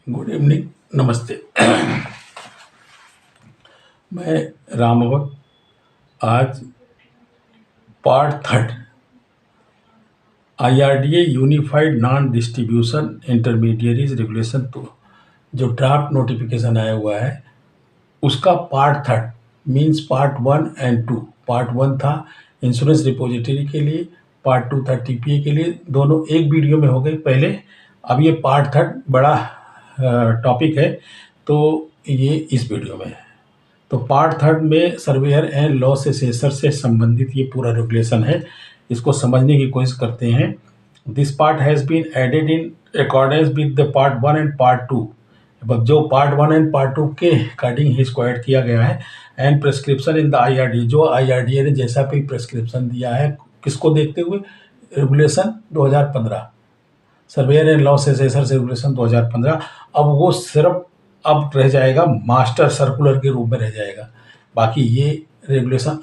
Good evening, नमस्ते। मैं रामवत। आज part third IRDA unified non distribution intermediaries regulation तो जो ड्राफ्ट नोटिफिकेशन आया हुआ है उसका पार्ट थर्ड मीन्स पार्ट 1 और 2। पार्ट 1 था इंश्योरेंस रिपोजिटरी के लिए, पार्ट 2 था TPA के लिए। दोनों एक वीडियो में हो गए पहले। अब ये पार्ट थर्ड बड़ा टॉपिक है, तो ये इस वीडियो में है। तो पार्ट थर्ड में सर्वेयर एंड लॉस असेसर से संबंधित ये पूरा रेगुलेशन है। इसको समझने की कोशिश करते हैं। This part has been added in accordance with the part 1 and part 2। अब जो पार्ट 1 एंड पार्ट 2 के अकॉर्डिंग इसको ऐड किया गया है। And prescription in the IRDA, जो IRDA ने जैसा भी प्रेस्क्रिप्शन दिया है, किसको देखते हुए, regulation 2015, surveyor and loss assessor regulation 2015। अब वो सिर्फ अब रह जाएगा मास्टर सर्कुलर के रूप में रह जाएगा। बाकी ये रेगुलेशन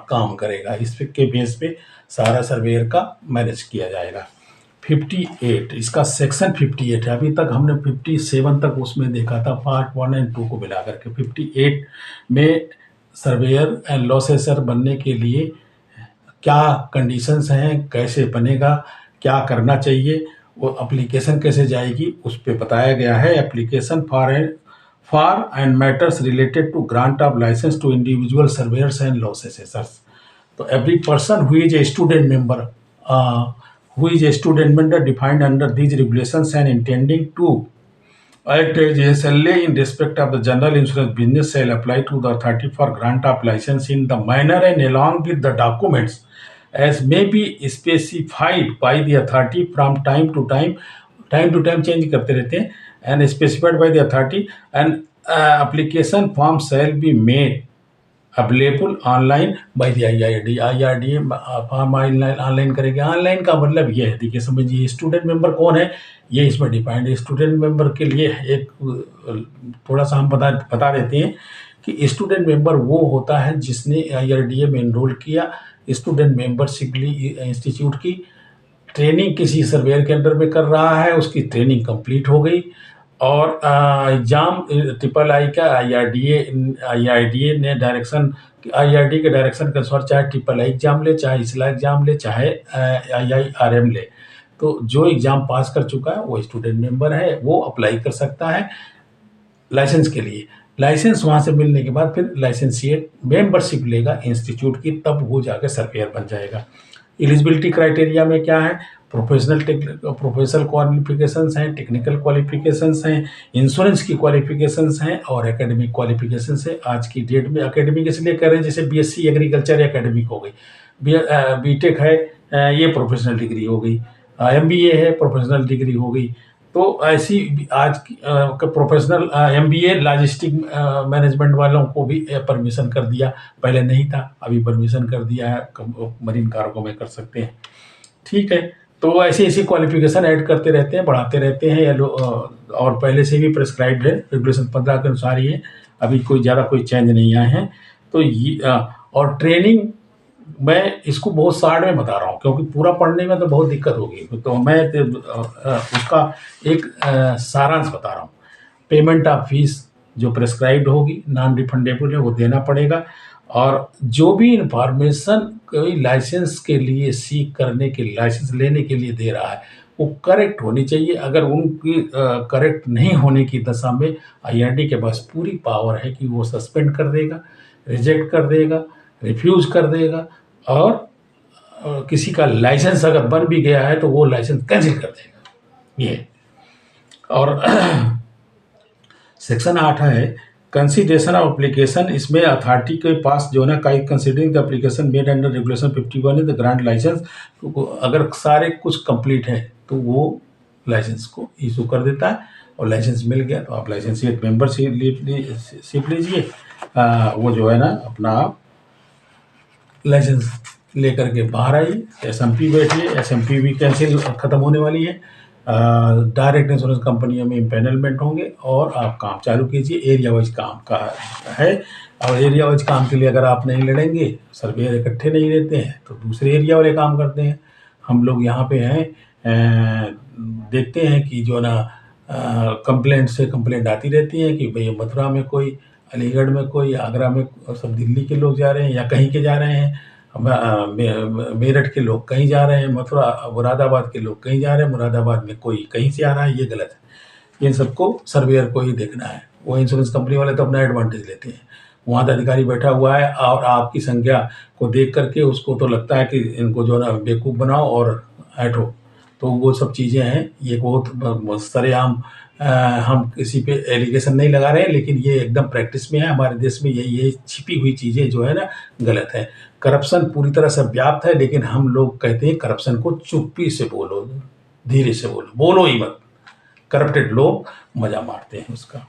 काम करेगा, इस के बेस पे सारा सर्वेयर का मैनेज किया जाएगा। 58 इसका सेक्शन 58 है। अभी तक हमने 57 तक उसमें देखा था, पार्ट 1 और 2 को मिला करके। 58 में सर्वेयर एंड लॉस असेसर बनने के लिए क्या कंडीशंस हैं, कैसे बनेगा, क्या करना चाहिए, वो एप्लीकेशन कैसे जाएगी, उस पर बताया गया है। Application for and matters related to grant of licence to individual surveyors and loss assessors. तो every person who is a student member defined under these regulations and intending to act as SLA in respect of the general insurance business shall apply to the authority for grant of license in the manner and along with the documents as may be specified by the authority from time to time change करते रहते हैं, and specified by the authority, and application form shall be made available online by the IRDA form online करेंगे। Online का मतलब ये है, देखिए समझिए, स्टूडेंट मेंबर कौन है ये इसमें डिफाइंड है। स्टूडेंट मेंबर के लिए एक थोड़ा सा हम बता देते हैं कि स्टूडेंट मेंबर वो होता है जिसने IRDA में एनरोल किया, स्टूडेंट मेंबरशिप ली, इंस्टीट्यूट की ट्रेनिंग किसी सर्वेयर के अंडर में कर रहा है, उसकी ट्रेनिंग कंप्लीट हो गई और एग्ज़ाम ट्रिपल का IRDA ने डायरेक्शन, IRDA के डायरेक्शन के अनुसार चाहे ट्रिपल आई एग्ज़ाम ले, चाहे इसला एग्ज़ाम ले, चाहे IIRM ले, तो जो एग्ज़ाम पास कर चुका है वो स्टूडेंट मेंबर है, वो अप्लाई कर सकता है लाइसेंस के लिए। लाइसेंस वहाँ से मिलने के बाद फिर लाइसेंसिएट मेंबरशिप लेगा इंस्टीट्यूट की, तब वो जाकर सर्वेयर बन जाएगा। एलिजिबिलिटी क्राइटेरिया में क्या है, प्रोफेशनल क्वालिफिकेशंस हैं, टेक्निकल क्वालिफिकेशंस हैं, इंश्योरेंस की क्वालिफिकेशंस हैं और एकेडमिक क्वालिफिकेशंस है। आज की डेट में एकेडमिक इसलिए कह रहे हैं, जैसे BSc एग्रीकल्चर एकेडमिक हो गई, BTech है, ये प्रोफेशनल डिग्री हो गई, MBA है, प्रोफेशनल डिग्री हो गई। तो ऐसी आज की प्रोफेशनल MBA लॉजिस्टिक मैनेजमेंट वालों को भी परमिशन कर दिया, पहले नहीं था, अभी परमिशन कर दिया है, मरीन कार्गो में कर सकते हैं। ठीक है, तो ऐसी ऐसी क्वालिफिकेशन ऐड करते रहते हैं, बढ़ाते रहते हैं, और पहले से भी प्रेस्क्राइब्ड है, रेगुलेशन 15 के अनुसार ही है, अभी कोई ज़्यादा कोई चेंज नहीं आए हैं। तो ये और ट्रेनिंग मैं इसको बहुत शॉर्ट में बता रहा हूँ, क्योंकि पूरा पढ़ने में तो बहुत दिक्कत होगी, तो मैं उसका एक सारांश बता रहा हूँ। पेमेंट ऑफ फीस जो प्रेस्क्राइब्ड होगी, नॉन रिफंडेबल है, वो देना पड़ेगा। और जो भी इंफॉर्मेशन कोई लाइसेंस के लिए सीख करने के, लाइसेंस लेने के लिए दे रहा है, वो करेक्ट होनी चाहिए। अगर उनकी करेक्ट नहीं होने की दशा में IRDA के पास पूरी पावर है कि वो सस्पेंड कर देगा, रिजेक्ट कर देगा, रिफ्यूज़ कर देगा, और किसी का लाइसेंस अगर बन भी गया है तो वो लाइसेंस कैंसिल कर देगा ये। और सेक्शन 8 है कंसीडरेशन ऑफ एप्लीकेशन। इसमें अथॉरिटी के पास जो है ना, considering the application made under regulation 51 है द ग्रांट लाइसेंस, अगर सारे कुछ कंप्लीट है तो वो लाइसेंस को इशू कर देता है, और लाइसेंस मिल गया तो आप लाइसेंसिएट मेंबरशिप लीजिए, वो जो है ना अपना लाइसेंस लेकर के बाहर आइए, SMP बैठिए, SMP भी कैंसिल ख़त्म होने वाली है, डायरेक्ट इंश्योरेंस कंपनियों में इम्पेनलमेंट होंगे और आप काम चालू कीजिए। एरिया वाइज काम का है, और एरिया वाइज काम के लिए अगर आप नहीं लड़ेंगे, सर्वेयर इकट्ठे नहीं रहते हैं, तो दूसरे एरिया वाले काम करते हैं। हम लोग यहाँ पे हैं, देखते हैं कि जो ना कंप्लेंट से कंप्लेंट आती रहती है कि भई मथुरा में कोई, अलीगढ़ में कोई, आगरा में, सब दिल्ली के लोग जा रहे हैं या कहीं के जा रहे हैं, मेरठ के लोग कहीं जा रहे हैं, मथुरा मुरादाबाद के लोग कहीं जा रहे हैं, मुरादाबाद में कोई कहीं से आ रहा है, ये गलत है। इन सबको सर्वेयर को ही देखना है। वो इंश्योरेंस कंपनी वाले तो अपना एडवांटेज लेते हैं। वहाँ तो अधिकारी बैठा हुआ है और आपकी संख्या को देख करके उसको तो लगता है कि इनको जो है ना बेवकूफ़ बनाओ और हटो। तो वो सब चीज़ें हैं, ये बहुत सरेआम हम किसी पे एलिगेशन नहीं लगा रहे हैं, लेकिन ये एकदम प्रैक्टिस में है हमारे देश में। ये छिपी हुई चीज़ें जो है ना गलत है। करप्शन पूरी तरह से व्याप्त है, लेकिन हम लोग कहते हैं करप्शन को चुप्पी से बोलो, धीरे से बोलो, बोलो ही मत। करप्टेड लोग मज़ा मारते हैं उसका।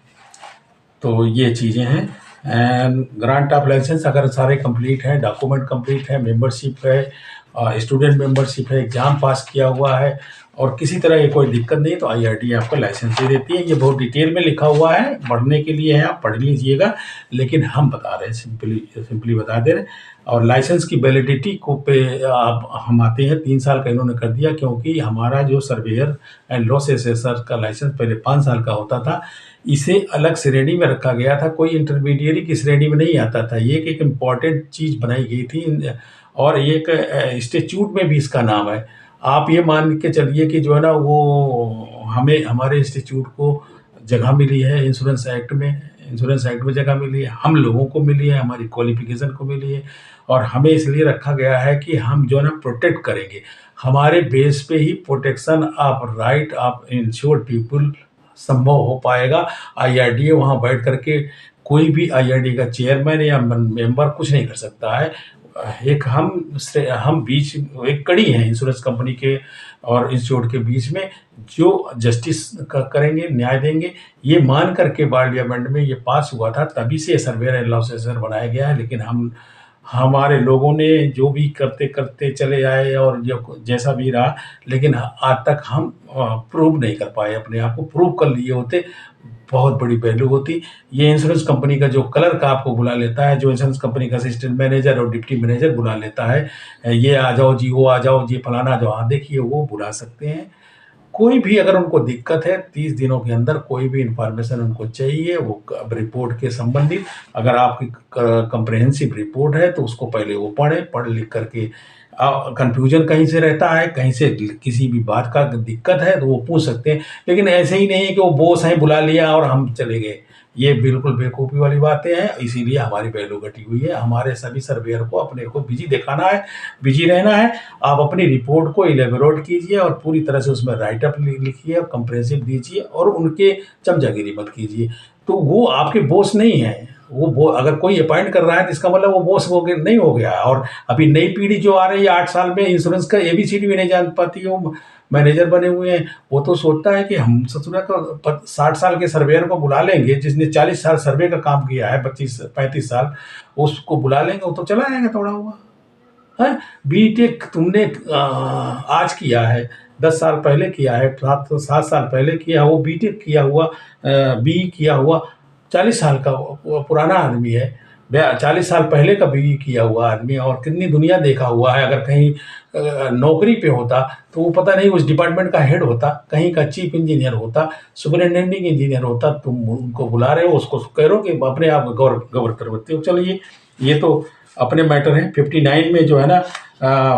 तो ये चीज़ें हैं। एंड ग्रांट ऑफ लाइसेंस अगर सारे कंप्लीट हैं, डॉक्यूमेंट कंप्लीट है, मेंबरशिप है, स्टूडेंट मेंबरशिप है, एग्ज़ाम पास किया हुआ है और किसी तरह की कोई दिक्कत नहीं, तो IRDA आपको लाइसेंस दे देती है। ये बहुत डिटेल में लिखा हुआ है, पढ़ने के लिए है, आप पढ़ लीजिएगा, लेकिन हम बता रहे हैं, सिंपली बता दे रहे हैं। और लाइसेंस की वैलिडिटी को पे आप हम आते हैं, 3 साल का इन्होंने कर दिया, क्योंकि हमारा जो सर्वेयर एंड लॉस असेसर का लाइसेंस पहले 5 साल का होता था। इसे अलग श्रेणी में रखा गया था, कोई इंटरमीडिएट की श्रेणी में नहीं आता था। ये एक इम्पॉर्टेंट चीज़ बनाई गई थी और एक इंस्टीट्यूट में भी इसका नाम है। आप ये मान के चलिए कि जो है ना वो हमें हमारे इंस्टीट्यूट को जगह मिली है इंश्योरेंस एक्ट में जगह मिली है, हम लोगों को मिली है, हमारी क्वालिफिकेशन को मिली है और हमें इसलिए रखा गया है कि हम जो है ना प्रोटेक्ट करेंगे। हमारे बेस पे ही protection of right of insured people संभव हो पाएगा। IRDA वहाँ बैठ करके कोई भी IRDA का चेयरमैन या मेंबर कुछ नहीं कर सकता है। एक हम बीच एक कड़ी हैं इंश्योरेंस कंपनी के और इंस्टीट्यूट के बीच में, जो जस्टिस करेंगे, न्याय देंगे। ये मान करके पार्लियामेंट में ये पास हुआ था, तभी से सर्वेयर एंड लॉस असेसर बनाया गया है। लेकिन हमारे लोगों ने जो भी करते करते चले आए और जो जैसा भी रहा, लेकिन आज तक हम प्रूव नहीं कर पाए। अपने आप को प्रूव कर लिए होते, बहुत बड़ी वैल्यू होती। ये इंश्योरेंस कंपनी का जो क्लर्क आपको बुला लेता है, जो इंश्योरेंस कंपनी का असिस्टेंट मैनेजर और डिप्टी मैनेजर बुला लेता है, ये आ जाओ जी, वो आ जाओ जी, फलाना आ जाओ, हाँ देखिए, वो बुला सकते हैं। कोई भी अगर उनको दिक्कत है, 30 दिनों के अंदर कोई भी इंफॉर्मेशन उनको चाहिए, वो रिपोर्ट के संबंधित, अगर आपकी कंप्रेहेंसिव रिपोर्ट है तो उसको पहले वो पढ़ लिख करके, कन्फ्यूजन कहीं से रहता है, कहीं से किसी भी बात का दिक्कत है तो वो पूछ सकते हैं। लेकिन ऐसे ही नहीं है कि वो बॉस हैं, बुला लिया और हम चले गए। ये बिल्कुल बेवकूफ़ी वाली बातें हैं, इसीलिए हमारी वैल्यू घटी हुई है। हमारे सभी सर्वेयर को अपने को बिजी दिखाना है, बिजी रहना है। आप अपनी रिपोर्ट को इलेबोरेट कीजिए और पूरी तरह से उसमें राइट अप लिखिए और कंप्रेहेंसिव दीजिए और उनके चमचागिरी मत कीजिए। तो वो आपके बॉस नहीं हैं। वो अगर कोई अपॉइंट कर रहा है तो इसका मतलब वो बॉस हो गया नहीं, हो गया। और अभी नई पीढ़ी जो आ रही है 8 साल में, इंश्योरेंस का ABCD भी नहीं जान पाती, वो मैनेजर बने हुए हैं। वो तो सोचता है कि हम ससुरा का 60 साल के सर्वेयर को बुला लेंगे, जिसने 40 साल सर्वे का काम किया है, 25-35 साल, उसको बुला लेंगे, वो तो चला जाएगा तोड़ा हुआ है। बीटेक तुमने आज किया है, 10 साल पहले किया है, 7 साल पहले किया, वो बीटेक किया हुआ, BE किया हुआ 40 साल का पुराना आदमी है। 40 साल पहले का BE किया हुआ आदमी और कितनी दुनिया देखा हुआ है। अगर कहीं नौकरी पे होता तो वो पता नहीं उस डिपार्टमेंट का हेड होता, कहीं का चीफ इंजीनियर होता, सुपरिटेंडिंग इंजीनियर होता। तुम उनको बुला रहे हो, उसको कह रहे हो कि अपने आप गौर करवाते हो। चलिए, ये तो अपने मैटर हैं। 59 में जो है ना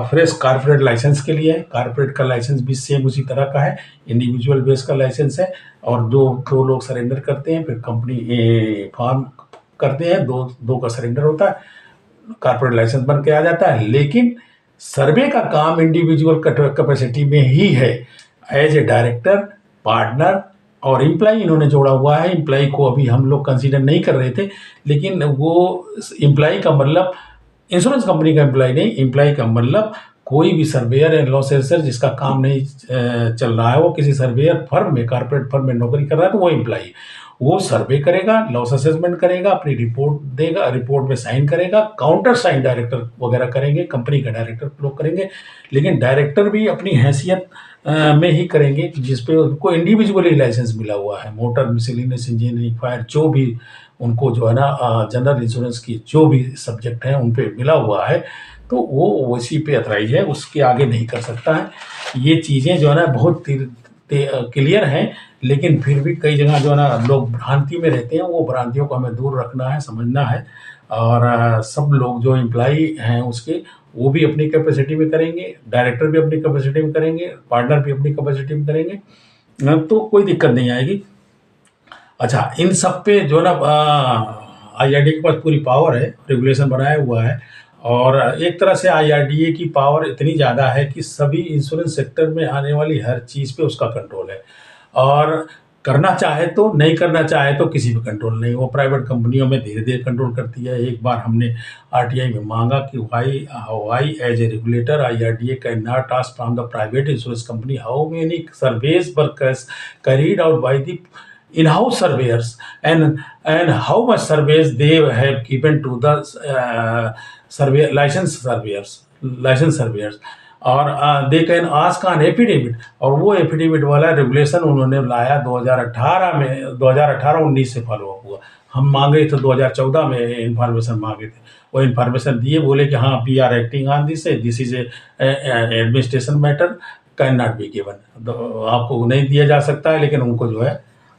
फ्रेश कारपोरेट लाइसेंस के लिए है। कारपोरेट का लाइसेंस भी सेम उसी तरह का है, इंडिविजुअल बेस का लाइसेंस है। और दो लोग सरेंडर करते हैं, फिर कंपनी फॉर्म करते हैं, दो का सरेंडर होता है, कारपोरेट लाइसेंस बन के आ जाता है। लेकिन सर्वे का काम इंडिविजुअल कैपेसिटी में ही है, एज ए डायरेक्टर, पार्टनर और एम्प्लॉई इन्होंने जोड़ा हुआ है। एम्प्लॉई को अभी हम लोग कंसीडर नहीं कर रहे थे, लेकिन वो एम्प्लॉई का मतलब इंश्योरेंस कंपनी का एम्प्लॉई नहीं, एम्प्लॉई का मतलब कोई भी सर्वेयर एंड लॉस असेसर जिसका काम नहीं चल रहा है, वो किसी सर्वेयर फर्म में, कारपोरेट फर्म में नौकरी कर रहा है, तो वो एम्प्लॉई, वो सर्वे करेगा, लॉस असेसमेंट करेगा, अपनी रिपोर्ट देगा, रिपोर्ट में साइन करेगा, काउंटर साइन डायरेक्टर वगैरह करेंगे, कंपनी का डायरेक्टर लोग करेंगे। लेकिन डायरेक्टर भी अपनी हैसियत में ही करेंगे जिसपे उनको इंडिविजुअली लाइसेंस मिला हुआ है। मोटर, मिसलेनियस, इंजीनियरिंग, फायर, जो भी उनको जो है ना जनरल इंश्योरेंस की जो भी सब्जेक्ट हैं उन पे मिला हुआ है, तो वो उसी पे अथराइज है, उसके आगे नहीं कर सकता है। ये चीज़ें जो है ना बहुत क्लियर हैं, लेकिन फिर भी कई जगह जो है ना लोग भ्रांति में रहते हैं, वो भ्रांतियों को हमें दूर रखना है, समझना है। और सब लोग जो एम्प्लॉई हैं उसके, वो भी अपनी कैपेसिटी में करेंगे, डायरेक्टर भी अपनी कैपेसिटी में करेंगे, पार्टनर भी अपनी कैपेसिटी में करेंगे, तो कोई दिक्कत नहीं आएगी। अच्छा, इन सब पे जो है ना आईआरडीए के पास पूरी पावर है, रेगुलेशन बनाया हुआ है। और एक तरह से आईआरडीए की पावर इतनी ज़्यादा है कि सभी इंश्योरेंस सेक्टर में आने वाली हर चीज़ पे उसका कंट्रोल है। और करना चाहे तो, नहीं करना चाहे तो किसी पे कंट्रोल नहीं। वो प्राइवेट कंपनियों में धीरे-धीरे कंट्रोल करती है। एक बार हमने आरटीआई में माँगा कि why as a regulator IRDA can not ask from the private insurance company how many surveys were carried out by the in-house surveyors, and how much surveys they have given to the survey licensed surveyors, और they can ask on affidavit. और वो affidavit वाला regulation उन्होंने लाया 2018 में, 2018-19 से follow up हुआ। हम मांगे थे 2014 में, इंफॉर्मेशन मांगे थे, वो इंफॉर्मेशन दिए, बोले कि हाँ we are acting on this is administration matter can not be given, तो आपको नहीं दिया जा सकता है। लेकिन उनको जो है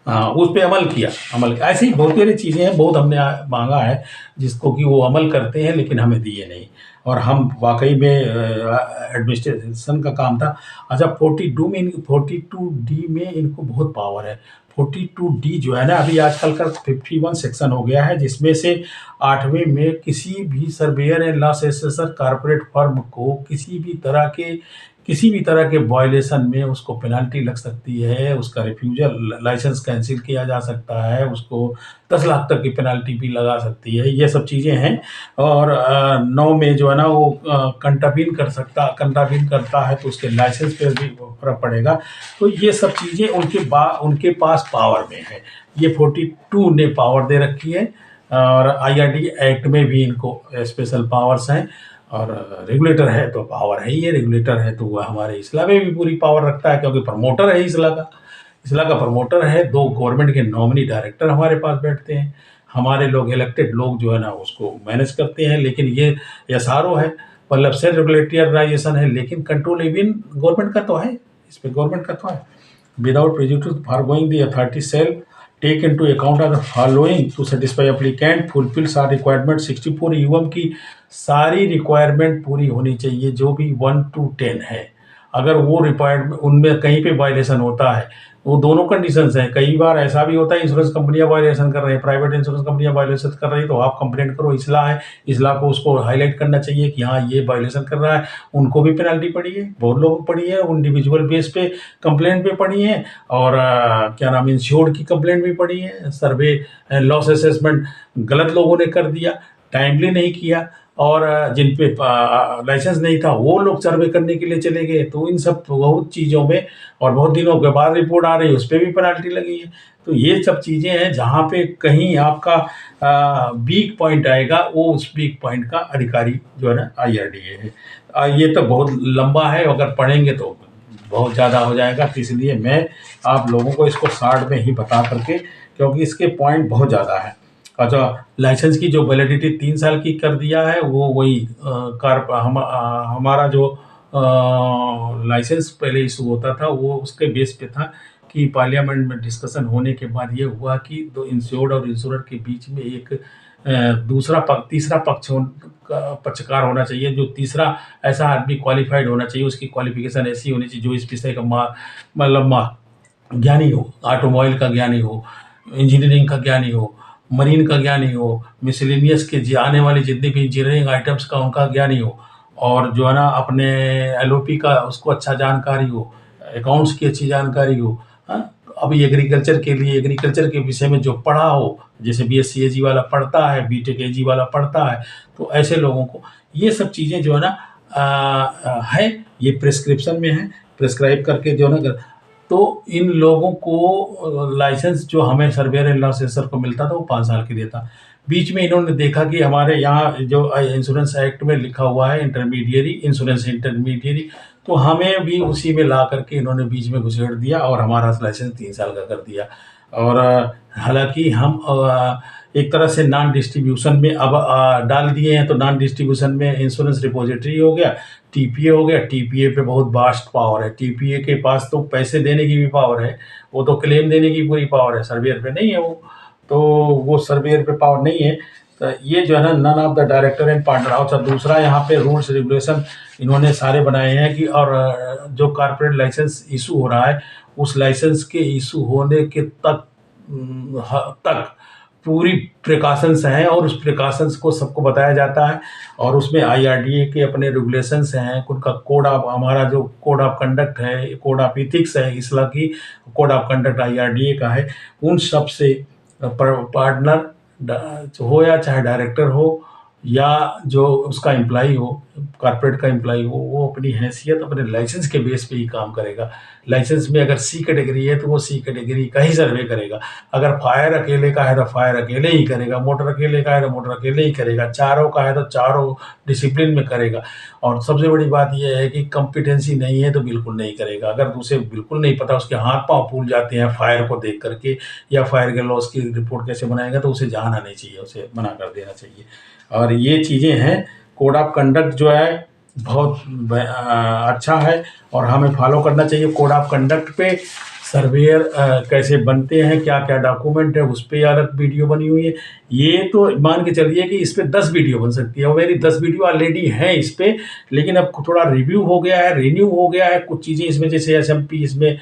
उस पर अमल ऐसी बहुत सारी चीज़ें हैं, बहुत हमने मांगा है जिसको कि वो अमल करते हैं, लेकिन हमें दिए नहीं। और हम वाकई में एडमिनिस्ट्रेशन का काम था। अच्छा, 42D में इनको बहुत पावर है। 42D जो है ना, अभी आजकल का 51 सेक्शन हो गया है, जिसमें से 8वें में किसी भी surveyor and loss assessor corporate firm को किसी भी तरह के वायलेशन में उसको पेनल्टी लग सकती है, उसका रिफ्यूजल लाइसेंस कैंसिल किया जा सकता है, उसको 10 लाख तक की पेनल्टी भी लगा सकती है। ये सब चीज़ें हैं। और 9 में जो है ना वो कंट्रावीन करता है तो उसके लाइसेंस पे भी फर्क पड़ेगा। तो ये सब चीज़ें उनके पास पावर में है। ये 42 ने पावर दे रखी है, और आईआरडी एक्ट में भी इनको स्पेशल पावर्स हैं। और रेगुलेटर है तो पावर है ही है, रेगुलेटर है तो वह हमारे इसला में भी पूरी पावर रखता है, क्योंकि प्रमोटर है इसला का प्रमोटर है। 2 गवर्नमेंट के नॉमिनी डायरेक्टर हमारे पास बैठते हैं, हमारे लोग इलेक्टेड लोग जो है ना उसको मैनेज करते हैं। लेकिन ये एसआरओ है, मतलब सेल्फ रेगुलेटरी ऑर्गेनाइजेशन है, लेकिन कंट्रोल इवन गवर्नमेंट का तो है, इस पर गवर्नमेंट का तो है। Without prejudice foregoing the authority shall take into account of the following to satisfy applicant fulfils our requirement. 64 यूएम की सारी रिक्वायरमेंट पूरी होनी चाहिए, जो भी 1 to 10 है। अगर वो रिक्वायरमेंट उनमें कहीं पे वायलेशन होता है, वो दोनों कंडीशंस हैं। कई बार ऐसा भी होता है इंश्योरेंस कंपनियां वायलेशन कर रही हैं, प्राइवेट इंश्योरेंस कंपनियां वायलेशन कर रही है, तो आप कंप्लेंट करो। इसला को उसको हाईलाइट करना चाहिए कि हाँ ये वायलेशन कर रहा है। उनको भी पेनल्टी पड़ी है, बहुत लोगों को पड़ी है, इंडिविजुअल बेस पे कंप्लेंट भी पड़ी है, और क्या नाम इंश्योर्ड की कंप्लेंट भी पड़ी है। सर्वे लॉस असेसमेंट गलत लोगों ने कर दिया, टाइमली नहीं किया, और जिन पे लाइसेंस नहीं था वो लोग सर्वे करने के लिए चले गए। तो इन सब बहुत चीज़ों में, और बहुत दिनों के बाद रिपोर्ट आ रही है, उस पर भी पेनल्टी लगी है। तो ये सब चीज़ें हैं, जहाँ पे कहीं आपका वीक पॉइंट आएगा, वो उस वीक पॉइंट का अधिकारी जो है ना आईआरडीए है। ये तो बहुत लंबा है, अगर पढ़ेंगे तो बहुत ज़्यादा हो जाएगा, तो इसलिए मैं आप लोगों को इसको शॉर्ट में ही बता करके, क्योंकि इसके पॉइंट बहुत ज़्यादा है। अच्छा, लाइसेंस की जो वैलिडिटी 3 साल की कर दिया है, वो वही हमारा जो लाइसेंस पहले इशू होता था, वो उसके बेस पे था कि पार्लियामेंट में डिस्कशन होने के बाद ये हुआ कि 2 इंश्योर्ड और इंश्योरर के बीच में एक तीसरा पक्षकार होना चाहिए, जो तीसरा ऐसा आदमी क्वालिफाइड होना चाहिए, उसकी क्वालिफिकेशन ऐसी होनी चाहिए जो इस विषय का मतलब ज्ञानी हो, ऑटोमोबाइल का ज्ञानी हो, इंजीनियरिंग का ज्ञानी हो, मरीन का ज्ञानी हो, मिसलेनियस के आने वाले जितने भी इंजीनियरिंग आइटम्स का उनका ज्ञानी हो, और जो है ना अपने एलओपी का उसको अच्छा जानकारी हो, अकाउंट्स की अच्छी जानकारी हो। हाँ, अभी एग्रीकल्चर के विषय में जो पढ़ा हो, जैसे बीएससी एजी वाला पढ़ता है, बीटेक एजी वाला पढ़ता है, तो ऐसे लोगों को ये सब चीज़ें जो है ना है, ये प्रिस्क्रिप्शन में है, प्रिस्क्राइब करके जो है ना। तो इन लोगों को लाइसेंस जो हमें सर्वेयर एंड लॉस असेसर को मिलता था, वो 5 साल के लिए था। बीच में इन्होंने देखा कि हमारे यहाँ जो इंश्योरेंस एक्ट में लिखा हुआ है इंश्योरेंस इंटरमीडियरी, तो हमें भी उसी में ला करके इन्होंने बीच में घुसेड़ दिया और हमारा लाइसेंस 3 साल का कर दिया। और हालांकि हम एक तरह से नॉन डिस्ट्रीब्यूशन में अब डाल दिए हैं, तो नॉन डिस्ट्रीब्यूशन में इंश्योरेंस रिपोजिटरी हो गया, टीपीए हो गया। टीपीए पे बहुत वास्ट पावर है, टीपीए के पास तो पैसे देने की भी पावर है, वो तो क्लेम देने की पूरी पावर है, सर्वेयर पे नहीं है वो। तो वो सर्वेयर पे पावर नहीं है। तो ये जो है ना, none of the director and partner. अच्छा, दूसरा यहाँ पे रूल्स रेगुलेशन इन्होंने सारे बनाए हैं कि और जो कॉर्पोरेट लाइसेंस इशू हो रहा है, उस लाइसेंस के इशू होने के तक पूरी प्रिकॉशंस हैं, और उस प्रिकॉशंस को सबको बताया जाता है। और उसमें आईआरडीए के अपने रेगुलेशंस हैं, उनका कोड ऑफ, हमारा जो कोड ऑफ कंडक्ट है, कोड ऑफ इथिक्स है, इसलिए की कोड ऑफ कंडक्ट आईआरडीए का है। उन सब से पार्टनर हो या चाहे डायरेक्टर हो या जो उसका एम्प्लाई हो, कॉर्पोरेट का एम्प्लाई हो, वो अपनी हैसियत अपने लाइसेंस के बेस पे ही काम करेगा। लाइसेंस में अगर सी कैटेगरी है तो वो सी कैटेगरी का ही सर्वे करेगा। अगर फायर अकेले का है तो फायर अकेले ही करेगा, मोटर अकेले का है तो मोटर अकेले ही करेगा, चारों का है तो चारों डिसिप्लिन में करेगा। और सबसे बड़ी बात यह है कि कॉम्पिटेंसी नहीं है तो बिल्कुल नहीं करेगा। अगर उसे बिल्कुल नहीं पता, उसके हाथ पांव फूल जाते हैं फायर को देख करके, या फायर के लॉस की रिपोर्ट कैसे बनाएगा, तो उसे जाना नहीं चाहिए, उसे मना कर देना चाहिए। और ये चीज़ें हैं। कोड ऑफ कंडक्ट जो है बहुत अच्छा है और हमें फॉलो करना चाहिए। कोड ऑफ कंडक्ट पे सर्वेयर कैसे बनते हैं, क्या क्या डॉक्यूमेंट है, उस पर अलग वीडियो बनी हुई है। ये तो मान के चलिए कि इस पर 10 वीडियो बन सकती है, और मेरी 10 वीडियो ऑलरेडी हैं इस पर। लेकिन अब थोड़ा रिव्यू हो गया है, रिन्यू हो गया है कुछ चीज़ें इसमें, जैसे एसएमपी इसमें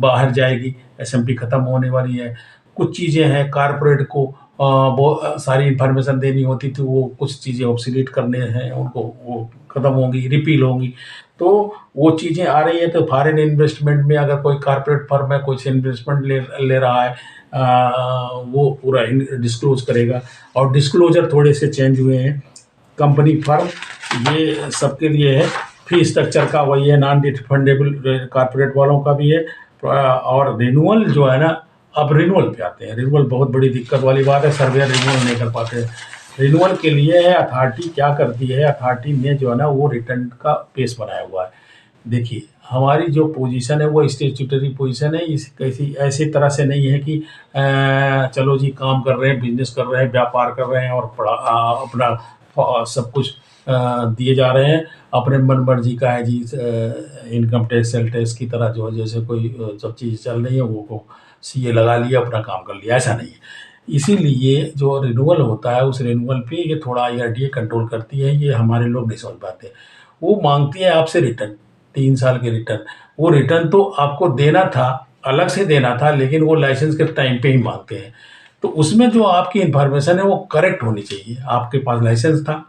बाहर जाएगी, एसएमपी ख़त्म होने वाली है। कुछ चीज़ें हैं कॉर्पोरेट को बहुत सारी इन्फॉर्मेशन देनी होती थी, वो कुछ चीज़ें ऑब्सोलीट करने हैं उनको, वो ख़त्म होंगी, रिपील होंगी। तो वो चीज़ें आ रही हैं। तो फॉरेन इन्वेस्टमेंट में अगर कोई कॉर्पोरेट फर्म है, कोई इन्वेस्टमेंट ले रहा है, वो पूरा डिस्क्लोज करेगा। और डिस्क्लोजर थोड़े से चेंज हुए हैं कंपनी फर्म, ये सबके लिए है। फी स्ट्रक्चर का वही है, नॉन रिफंडेबल कॉर्पोरेट वालों का भी है। और रिन्यूअल जो है ना, अब रिन्यूअल पे आते हैं। रिन्यूअल बहुत बड़ी दिक्कत वाली बात है, सर्वेयर रिन्यूअल नहीं कर पाते। रिन्यूअल के लिए है अथॉरिटी क्या करती है, अथॉरिटी ने जो है ना वो रिटर्न का पेस बनाया हुआ है। देखिए, हमारी जो पोजीशन है वो स्टेट्यूटरी पोजीशन है। इस कैसी ऐसी तरह से नहीं है कि चलो जी काम कर रहे हैं, बिजनेस कर रहे हैं, व्यापार कर रहे हैं और अपना सब कुछ दिए जा रहे हैं, अपने मन मर्जी का है जी। इनकम टैक्स, सेल टैक्स की तरह जो है, जैसे कोई सब चीज़ चल रही है वो सीए लगा लिया, अपना काम कर लिया, ऐसा नहीं है। इसीलिए जो रिन्यूअल होता है, उस रिन्यूअल पे ये थोड़ा आईआरडीए कंट्रोल करती है, ये हमारे लोग नहीं समझ पाते। वो मांगती है आपसे रिटर्न, 3 साल के रिटर्न। वो रिटर्न तो आपको देना था, अलग से देना था, लेकिन वो लाइसेंस के टाइम पे ही मांगते हैं। तो उसमें जो आपकी इन्फॉर्मेशन है वो करेक्ट होनी चाहिए। आपके पास लाइसेंस था,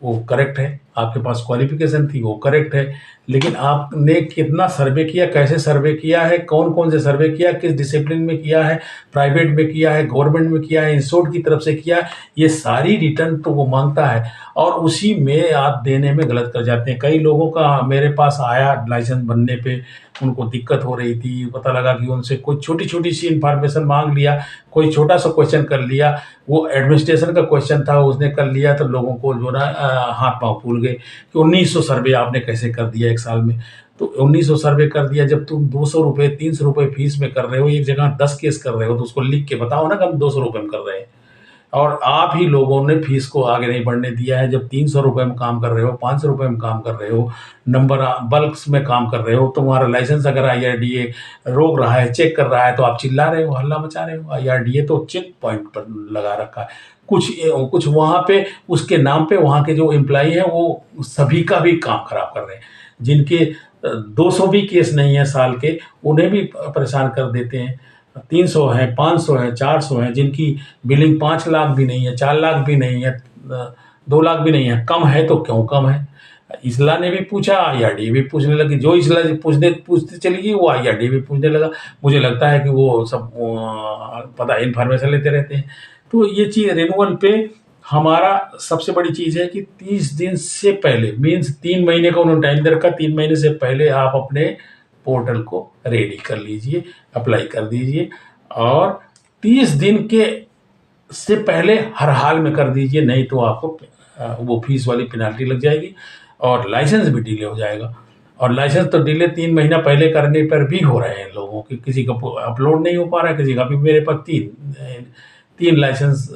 वो करेक्ट है, आपके पास क्वालिफिकेशन थी, वो करेक्ट है, लेकिन आपने कितना सर्वे किया, कैसे सर्वे किया है, कौन कौन से सर्वे किया, किस डिसिप्लिन में किया है, प्राइवेट में किया है, गवर्नमेंट में किया है, इंस्टीट्यूट की तरफ से किया है, ये सारी रिटर्न तो वो मांगता है। और उसी में आप देने में गलत कर जाते हैं। कई लोगों का मेरे पास आया लाइसेंस बनने पे, उनको दिक्कत हो रही थी, पता लगा कि उनसे कोई छोटी छोटी सी इन्फॉर्मेशन मांग लिया, कोई छोटा सा क्वेश्चन कर लिया, वो एडमिनिस्ट्रेशन का क्वेश्चन था, उसने कर लिया, तो लोगों को जो ना हाथ पांव फूल गए कि 1900 सर्वे आपने कैसे कर दिया 1 साल में। तो 1900 सर्वे कर दिया, जब तुम 200 रुपये 300 रुपये फीस में कर रहे हो, एक जगह 10 केस कर रहे हो, तो उसको लिख के बताओ ना कि हम 200 रुपये में कर रहे हैं। और आप ही लोगों ने फीस को आगे नहीं बढ़ने दिया है। जब 300 रुपये में काम कर रहे हो, 500 रुपये में काम कर रहे हो, नंबर बल्क में काम कर रहे हो, तुम्हारा लाइसेंस अगर आईआरडीए रोक रहा है, चेक कर रहा है, तो आप चिल्ला रहे हो, हल्ला मचा रहे हो। आईआरडीए तो चेक पॉइंट पर लगा रखा है। कुछ वहाँ पे उसके नाम पे वहाँ के जो एम्प्लॉई हैं वो सभी का भी काम खराब कर रहे हैं। जिनके 200 भी केस नहीं है साल के, उन्हें भी परेशान कर देते हैं। 300 है, 500 है, 400 है, जिनकी बिलिंग 5 लाख भी नहीं है, 4 लाख भी नहीं है, 2 लाख भी नहीं है। कम है तो क्यों कम है? इसला ने भी पूछा, आईआरडीए भी पूछने लगी। जो इसला पूछते चली गई, वो आईआरडीए भी पूछने लगा। मुझे लगता है कि वो सब पता इन्फॉर्मेशन लेते रहते हैं। तो ये चीज़ रिन्यूअल पे हमारा सबसे बड़ी चीज़ है कि 30 दिन से पहले, मीन्स 3 महीने का उन्होंने टाइम दे रखा, 3 महीने से पहले आप अपने पोर्टल को रेडी कर लीजिए, अप्लाई कर दीजिए। और 30 दिन के से पहले हर हाल में कर दीजिए, नहीं तो आपको वो फीस वाली पेनाल्टी लग जाएगी। और लाइसेंस भी डिले हो जाएगा। और लाइसेंस तो डिले 3 महीना पहले करने पर भी हो रहे हैं लोगों के, किसी का अपलोड नहीं हो पा रहा है, किसी का। अभी मेरे पास तीन लाइसेंस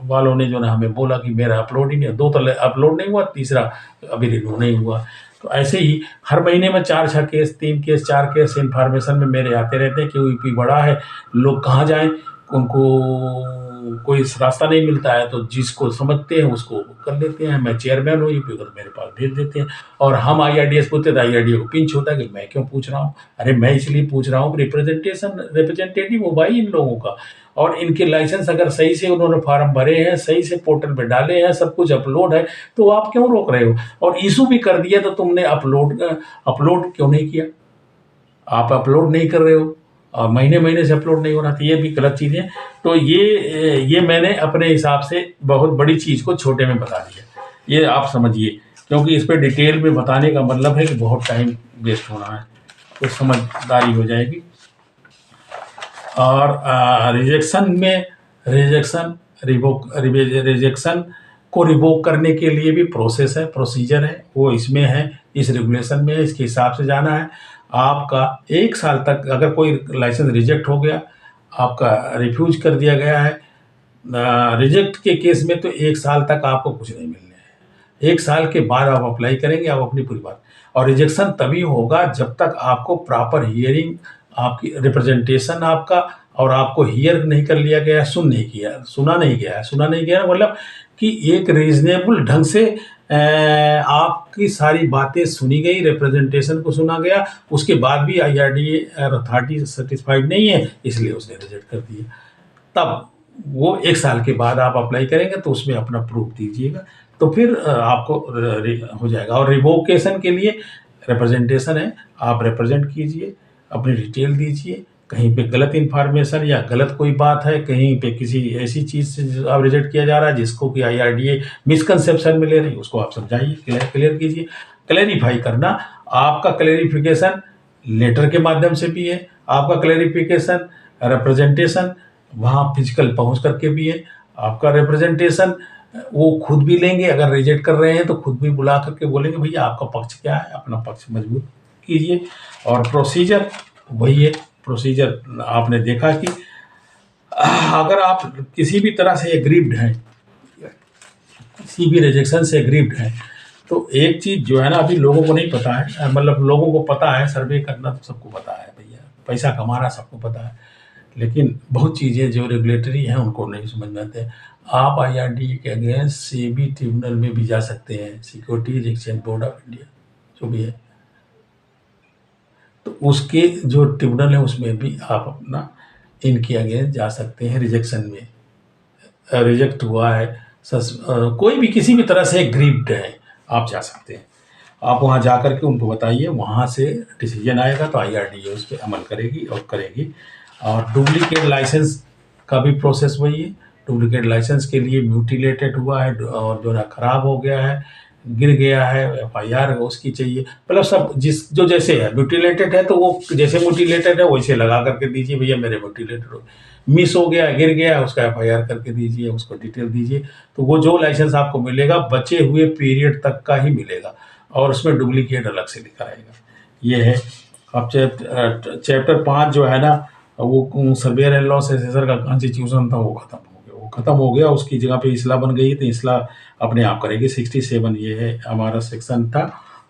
वालों ने जो ना हमें बोला कि मेरा अपलोड ही नहीं, दो तो अपलोड नहीं हुआ, तीसरा अभी रिन्यू नहीं हुआ। तो ऐसे ही हर महीने में 4-6 केस, 3 केस, 4 केस इन्फॉर्मेशन में मेरे आते रहते हैं कि यूपी बड़ा है, लोग कहाँ जाएं, उनको कोई रास्ता नहीं मिलता है, तो जिसको समझते हैं उसको कर लेते हैं। मैं चेयरमैन हूँ यूपी का, तो मेरे पास भेज देते हैं। और हम IRDS पूछते तो IRDA को पिंच होता है कि मैं क्यों पूछ रहा हूँ। अरे मैं इसलिए पूछ रहा हूँ कि रिप्रेजेंटेटिव हो भाई इन लोगों का, और इनके लाइसेंस अगर सही से उन्होंने फॉर्म भरे हैं, सही से पोर्टल पे डाले हैं, सब कुछ अपलोड है, तो आप क्यों रोक रहे हो। और इशू भी कर दिया तो तुमने अपलोड क्यों नहीं किया। आप अपलोड नहीं कर रहे हो और महीने महीने से अपलोड नहीं हो रहा, तो ये भी गलत चीज़ है। तो ये मैंने अपने हिसाब से बहुत बड़ी चीज़ को छोटे में बता दिया, ये आप समझिए, क्योंकि इस पर डिटेल में बताने का मतलब है कि बहुत टाइम वेस्ट होना है, तो समझदारी हो जाएगी। और रिजेक्शन में रिजेक्शन को रिवोक करने के लिए भी प्रोसेस है, प्रोसीजर है, वो इसमें है, इस रेगुलेशन में है, इसके हिसाब से जाना है। आपका 1 साल तक अगर कोई लाइसेंस रिजेक्ट हो गया, आपका रिफ्यूज कर दिया गया है, रिजेक्ट के केस में तो 1 साल तक आपको कुछ नहीं मिलने है। 1 साल के बाद आप अप्लाई करेंगे, आप अपनी पूरी बात। और रिजेक्शन तभी होगा जब तक आपको प्रॉपर हियरिंग, आपकी रिप्रेजेंटेशन आपका, और आपको हियर नहीं कर लिया गया, सुना नहीं गया मतलब कि एक रीजनेबल ढंग से आपकी सारी बातें सुनी गई, रिप्रेजेंटेशन को सुना गया, उसके बाद भी IRDA अथॉरिटी सेटिस्फाइड नहीं है, इसलिए उसने रिजेक्ट कर दिया। तब वो 1 साल के बाद आप अप्लाई करेंगे तो उसमें अपना प्रूफ दीजिएगा, तो फिर आपको हो जाएगा। और रिवोकेशन के लिए रिप्रेजेंटेशन है, आप रिप्रेजेंट कीजिए, अपनी डिटेल दीजिए, कहीं पे गलत इन्फॉर्मेशन या गलत कोई बात है, कहीं पे किसी ऐसी चीज़ से आप रिजेक्ट किया जा रहा है जिसको कि IRDA मिसकंसेप्शन में ले रही है, उसको आप समझाइए, क्लियर कीजिए। क्लैरिफाई करना, आपका क्लैरिफिकेशन लेटर के माध्यम से भी है, आपका क्लैरिफिकेशन रिप्रेजेंटेशन वहाँ फिजिकल पहुँच करके भी है, आपका रिप्रेजेंटेशन वो खुद भी लेंगे, अगर रिजेक्ट कर रहे हैं तो खुद भी बुला करके बोलेंगे भैया आपका पक्ष क्या है, अपना पक्ष मजबूत कीजिए। और प्रोसीजर वही है, प्रोसीजर आपने देखा कि अगर आप किसी भी तरह से एग्रीव्ड हैं, किसी भी रिजेक्शन से एग्रीव्ड हैं, तो एक चीज़ जो है ना, अभी लोगों को नहीं पता है, मतलब लोगों को पता है, सर्वे करना तो सबको पता है भैया, पैसा कमाना सबको पता है, लेकिन बहुत चीज़ें जो रेगुलेटरी हैं उनको नहीं समझ में आते हैं। आप IRDA के अगेंस्ट सेबी ट्रिब्यूनल में भी जा सकते हैं, securities exchange board of India जो भी है, तो उसके जो ट्रिब्यूनल है उसमें भी आप अपना इनके अगेंस्ट जा सकते हैं। रिजेक्शन में रिजेक्ट हुआ है, कोई भी किसी भी तरह से ग्रीव्ड है, आप जा सकते हैं। आप वहाँ जा कर के उनको बताइए, वहाँ से डिसीजन आएगा तो IRDA उस पर अमल करेगी और करेगी। और डुप्लीकेट लाइसेंस का भी प्रोसेस वही है। डुप्लीकेट लाइसेंस के लिए म्यूटिलेटेड हुआ है और जो ना ख़राब हो गया है, गिर गया है, FIR उसकी चाहिए, मतलब सब जो जैसे है, म्यूटिलेटेड है तो वो जैसे म्यूटिलेटेड है वैसे लगा करके दीजिए, भैया मेरे म्यूटिलेटेड हो, मिस हो गया, गिर गया, उसका FIR करके दीजिए, उसको डिटेल दीजिए, तो वो जो लाइसेंस आपको मिलेगा बचे हुए पीरियड तक का ही मिलेगा, और उसमें डुप्लीकेट अलग से लिखा रहेगा। ये है। अब चैप्टर 5 जो है ना, वो सर्वेयर एंड लॉ असेसर का कॉन्स्टिट्यूशन था, वो खत्म हो गया, उसकी जगह पे इसला बन गई, तो इसला अपने आप करेगी। 67 ये है हमारा सेक्शन था,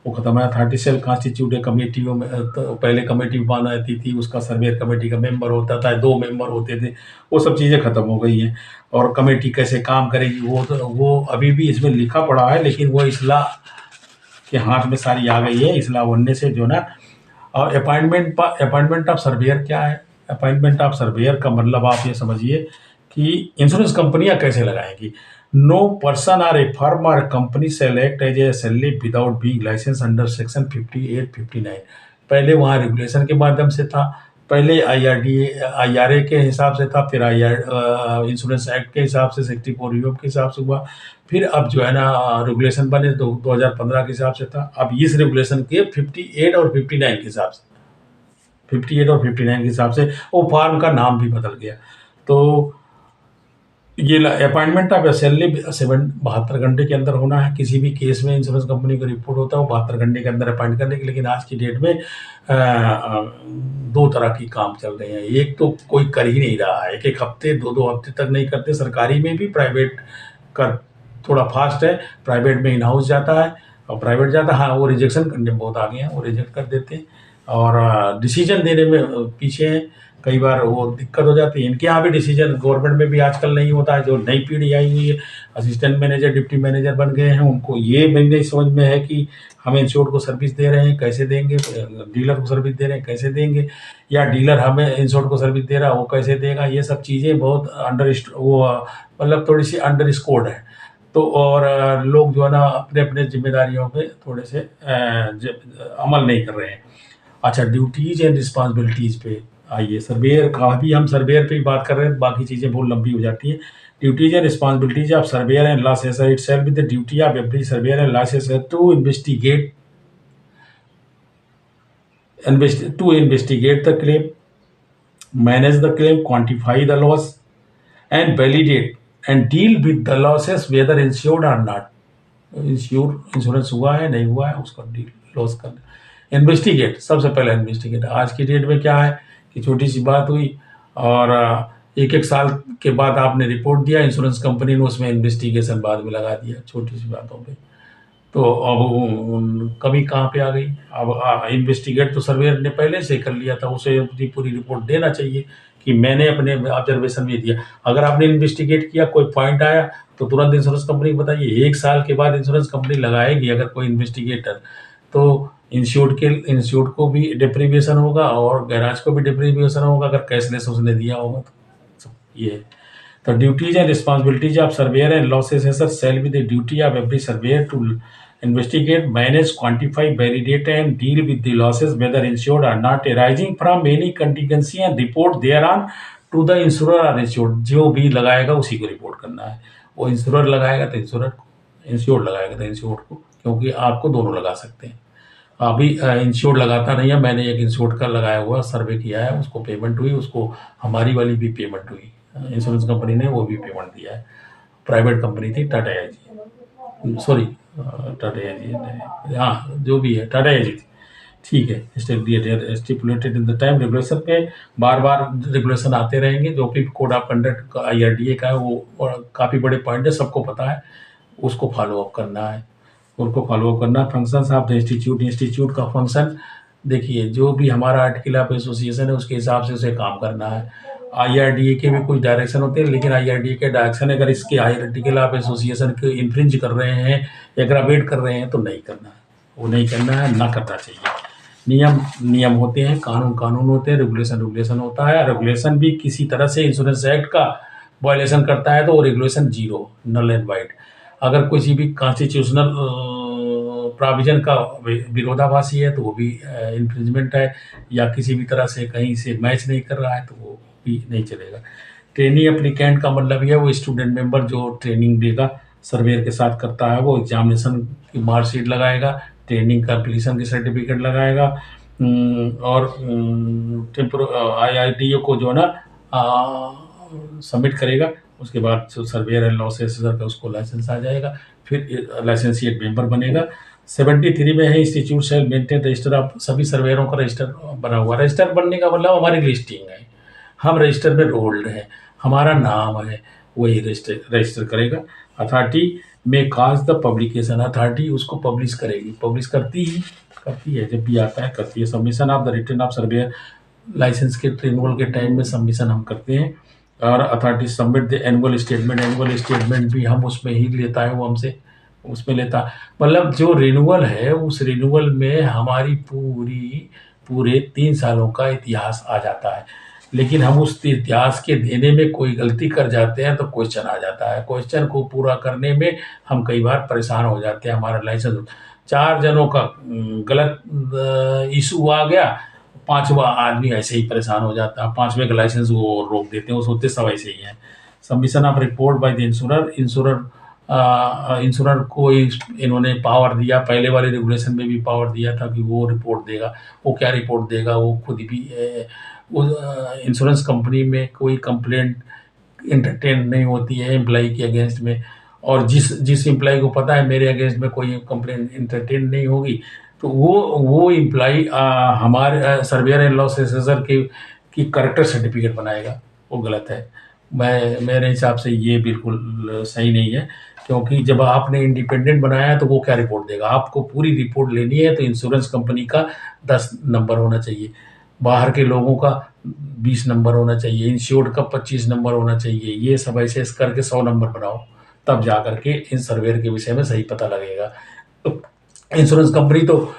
वो खत्म है। 37 कॉन्स्टिट्यूट कमेटियों में, तो पहले कमेटी बनाती थी, उसका सर्वेयर कमेटी का मेंबर होता था, 2 मेंबर होते थे, वो सब चीज़ें खत्म हो गई हैं। और कमेटी कैसे काम करेगी वो अभी भी इसमें लिखा पड़ा है, लेकिन वो इसला के हाथ में सारी आ गई है, इसला बनने से जो ना। और अपॉइंटमेंट ऑफ सर्वेयर क्या है? अपॉइंटमेंट ऑफ सर्वेयर का मतलब आप ये समझिए कि इंश्योरेंस कंपनियां कैसे लगाएंगी। No person or a firm or company select as a SLA without being licence under section 58, 59। पहले वहाँ रेगुलेशन के माध्यम से था, पहले IRA के हिसाब से था, फिर इंश्योरेंस एक्ट के हिसाब से 64 यूएफ के हिसाब से हुआ, फिर अब जो है ना रेगुलेशन बने तो 2015 के हिसाब से था। अब इस रेगुलेशन के 58 और 59 के हिसाब से, 58 और 59 के हिसाब से वो फार्म का नाम भी बदल गया। तो ये अपॉइंटमेंट ऑफ एसएलए 72 घंटे के अंदर होना है। किसी भी केस में इंश्योरेंस कंपनी को रिपोर्ट होता है वो 72 घंटे के अंदर अपॉइंट करने की। लेकिन आज की डेट में दो तरह की काम चल रहे हैं। एक तो कोई कर ही नहीं रहा है, एक एक हफ्ते, दो दो हफ्ते तक नहीं करते। सरकारी में भी, प्राइवेट का थोड़ा फास्ट है, प्राइवेट में इन हाउस जाता है और प्राइवेट जाता है। हाँ, वो रिजेक्शन करने में बहुत आगे हैं, वो रिजेक्ट कर देते हैं और डिसीजन देने में पीछे हैं। कई बार वो दिक्कत हो जाती है। इनके यहाँ भी डिसीजन गवर्नमेंट में भी आजकल नहीं होता है। जो नई पीढ़ी आई हुई है, असिस्टेंट मैनेजर, डिप्टी मैनेजर बन गए हैं, उनको ये भी नहीं समझ में है कि हम इंश्योर्ड को सर्विस दे रहे हैं कैसे देंगे, डीलर को सर्विस दे रहे हैं कैसे देंगे, या डीलर हमें इंश्योर्ड को सर्विस दे रहा है वो कैसे देगा। ये सब चीज़ें बहुत मतलब थोड़ी सी अंडर स्कोर्ड है। तो और लोग जो है ना अपने अपने जिम्मेदारियों पे थोड़े से अमल नहीं कर रहे हैं। अच्छा, ड्यूटीज एंड रिस्पॉन्सिबिलिटीज पे आइए। सर्वेयर का भी, हम सर्वेयर पे ही बात कर रहे हैं, बाकी चीज़ें बहुत लंबी हो जाती हैं। Duties and responsibilities of surveyor and loss assessor itself with the duty of every surveyor and loss assessor to investigate the claim, manage the claim, quantify the loss, and validate and deal with the losses whether insured or not. Insurance हुआ है नहीं हुआ है उसका deal loss कर। Investigate, सबसे पहले investigate. आज की डेट में क्या है कि छोटी सी बात हुई और एक एक साल के बाद आपने रिपोर्ट दिया, इंश्योरेंस कंपनी ने उसमें इन्वेस्टिगेशन बाद में लगा दिया छोटी सी बातों पे। तो अब कमी कहाँ पे आ गई। अब इन्वेस्टिगेट तो सर्वेयर ने पहले से कर लिया था, उसे अपनी पूरी रिपोर्ट देना चाहिए कि मैंने अपने ऑब्जर्वेशन में दिया। अगर आपने इन्वेस्टिगेट किया, कोई पॉइंट आया तो तुरंत इंश्योरेंस कंपनी को बताइए। एक साल के बाद इंश्योरेंस कंपनी लगाएगी अगर कोई इन्वेस्टिगेटर, तो इंश्योर्ड को भी डिप्रीविएशन होगा और गैराज को भी डिप्रीविएशन होगा अगर कैशलेस उसने दिया होगा तो। ये है। The duties and responsibilities of surveyor and loss assessor shall be the duty of every surveyor to investigate, manage, quantify, validate, and deal with the losses, whether insured or not, arising from any contingency and report thereon to the insurer or insured। जो भी लगाएगा उसी को report करना है। वो ensure लगाएगा तो इंश्योर को, इंश्योर्ड लगाएगा तो इंश्योर्ड को, क्योंकि आपको दोनों लगा सकते हैं। अभी इंश्योर्ड लगाता नहीं है, मैंने एक इंश्योर्ड का लगाया हुआ सर्वे किया है, उसको पेमेंट हुई, उसको हमारी वाली भी पेमेंट हुई, इंश्योरेंस कंपनी ने वो भी पेमेंट दिया है। प्राइवेट कंपनी थी, टाटा एजी, सॉरी टाटा एजी, हाँ जो भी है टाटा एजी थी, ठीक है। Stipulated in the time regulation पे बार बार रेगुलेशन आते रहेंगे। जो भी कोड ऑफ कंडक्ट IRDA का है वो काफ़ी बड़े पॉइंट है, सबको पता है, उसको फॉलो अप करना है, उनको फॉलो करना। फंक्शंस ऑफ द इंस्टीट्यूट का फंक्शन देखिए, जो भी हमारा आर्टिकल ऑफ एसोसिएशन है उसके हिसाब से उसे काम करना है। IRDA के भी कुछ डायरेक्शन होते हैं, लेकिन IRDA के डायरेक्शन अगर इसके आर्टिकल ऑफ एसोसिएशन के इन्फ्रिंज कर रहे हैं, एग्रावेट कर रहे हैं तो नहीं करना है, वो नहीं करना है, ना करना चाहिए। नियम होते हैं, कानून होते हैं, रेगुलेशन होता है। रेगुलेशन भी किसी तरह से इंश्योरेंस एक्ट का वायलेशन करता है तो वो regulation zero, null and void. अगर किसी भी कॉन्स्टिट्यूशनल प्रोविजन का विरोधाभासी है तो वो भी इन्फ्रिंजमेंट है, या किसी भी तरह से कहीं से मैच नहीं कर रहा है तो वो भी नहीं चलेगा। ट्रेनिंग एप्लीकेंट का मतलब ये है वो स्टूडेंट मेंबर जो ट्रेनिंग देगा, सर्वेयर के साथ करता है, वो एग्जामिनेशन की मार्कशीट लगाएगा, ट्रेनिंग कंप्लीशन की सर्टिफिकेट लगाएगा और IRDA को जो है ना सबमिट करेगा। उसके बाद जो सर्वेयर एंड लॉस असेसर का उसको लाइसेंस आ जाएगा, फिर लाइसेंसिएट मेंबर बनेगा। 73 में है institute shall maintain register of, सभी सर्वेयरों का रजिस्टर बना हुआ। रजिस्टर बनने का मतलब हमारी लिस्टिंग है, हम रजिस्टर में रोल्ड हैं, हमारा नाम है, वही रजिस्टर करेगा। अथॉरिटी में काज द पब्लिकेशन, अथॉरिटी उसको पब्लिश करेगी, पब्लिश करती है जब भी आता है करती है। Submission of the return of surveyor, licence के रिन्यूअल के टाइम में सबमिशन हम करते हैं। और authority submit the annual statement भी हम उसमें ही लेता है, वो हमसे उसमें लेता, मतलब जो रिन्यूअल है उस रिन्यूअल में हमारी पूरे 3 सालों का इतिहास आ जाता है। लेकिन हम उस इतिहास के देने में कोई गलती कर जाते हैं तो क्वेश्चन आ जाता है, क्वेश्चन को पूरा करने में हम कई बार परेशान हो जाते हैं। हमारा लाइसेंस 4 जनों का गलत इशू आ गया, 5वां आदमी ऐसे ही परेशान हो जाता है, 5वें का लाइसेंस वो रोक देते हैं, वो सोचते सब ऐसे ही हैं। Submission of report by the insurer को इन्होंने पावर दिया, पहले वाले रेगुलेशन में भी पावर दिया था कि वो रिपोर्ट देगा। वो क्या रिपोर्ट देगा, वो खुद भी इंश्योरेंस कंपनी में कोई कंप्लेंट इंटरटेन नहीं होती है एम्प्लॉई के अगेंस्ट में, और जिस एम्प्लॉई को पता है मेरे अगेंस्ट में कोई कंप्लेन इंटरटेन नहीं होगी, तो वो एम्प्लॉई हमारे सर्वेयर एंड लॉस असेसर की करेक्टर सर्टिफिकेट बनाएगा, वो गलत है। मेरे हिसाब से ये बिल्कुल सही नहीं है, क्योंकि जब आपने इंडिपेंडेंट बनाया है तो वो क्या रिपोर्ट देगा? आपको पूरी रिपोर्ट लेनी है तो इंश्योरेंस कंपनी का 10 नंबर होना चाहिए, बाहर के लोगों का 20 नंबर होना चाहिए, इंश्योर्ड का 25 नंबर होना चाहिए। ये सब ऐसे करके 100 नंबर बनाओ, तब जा करके इन सर्वेयर के विषय में सही पता लगेगा। तो इंश्योरेंस कंपनी तो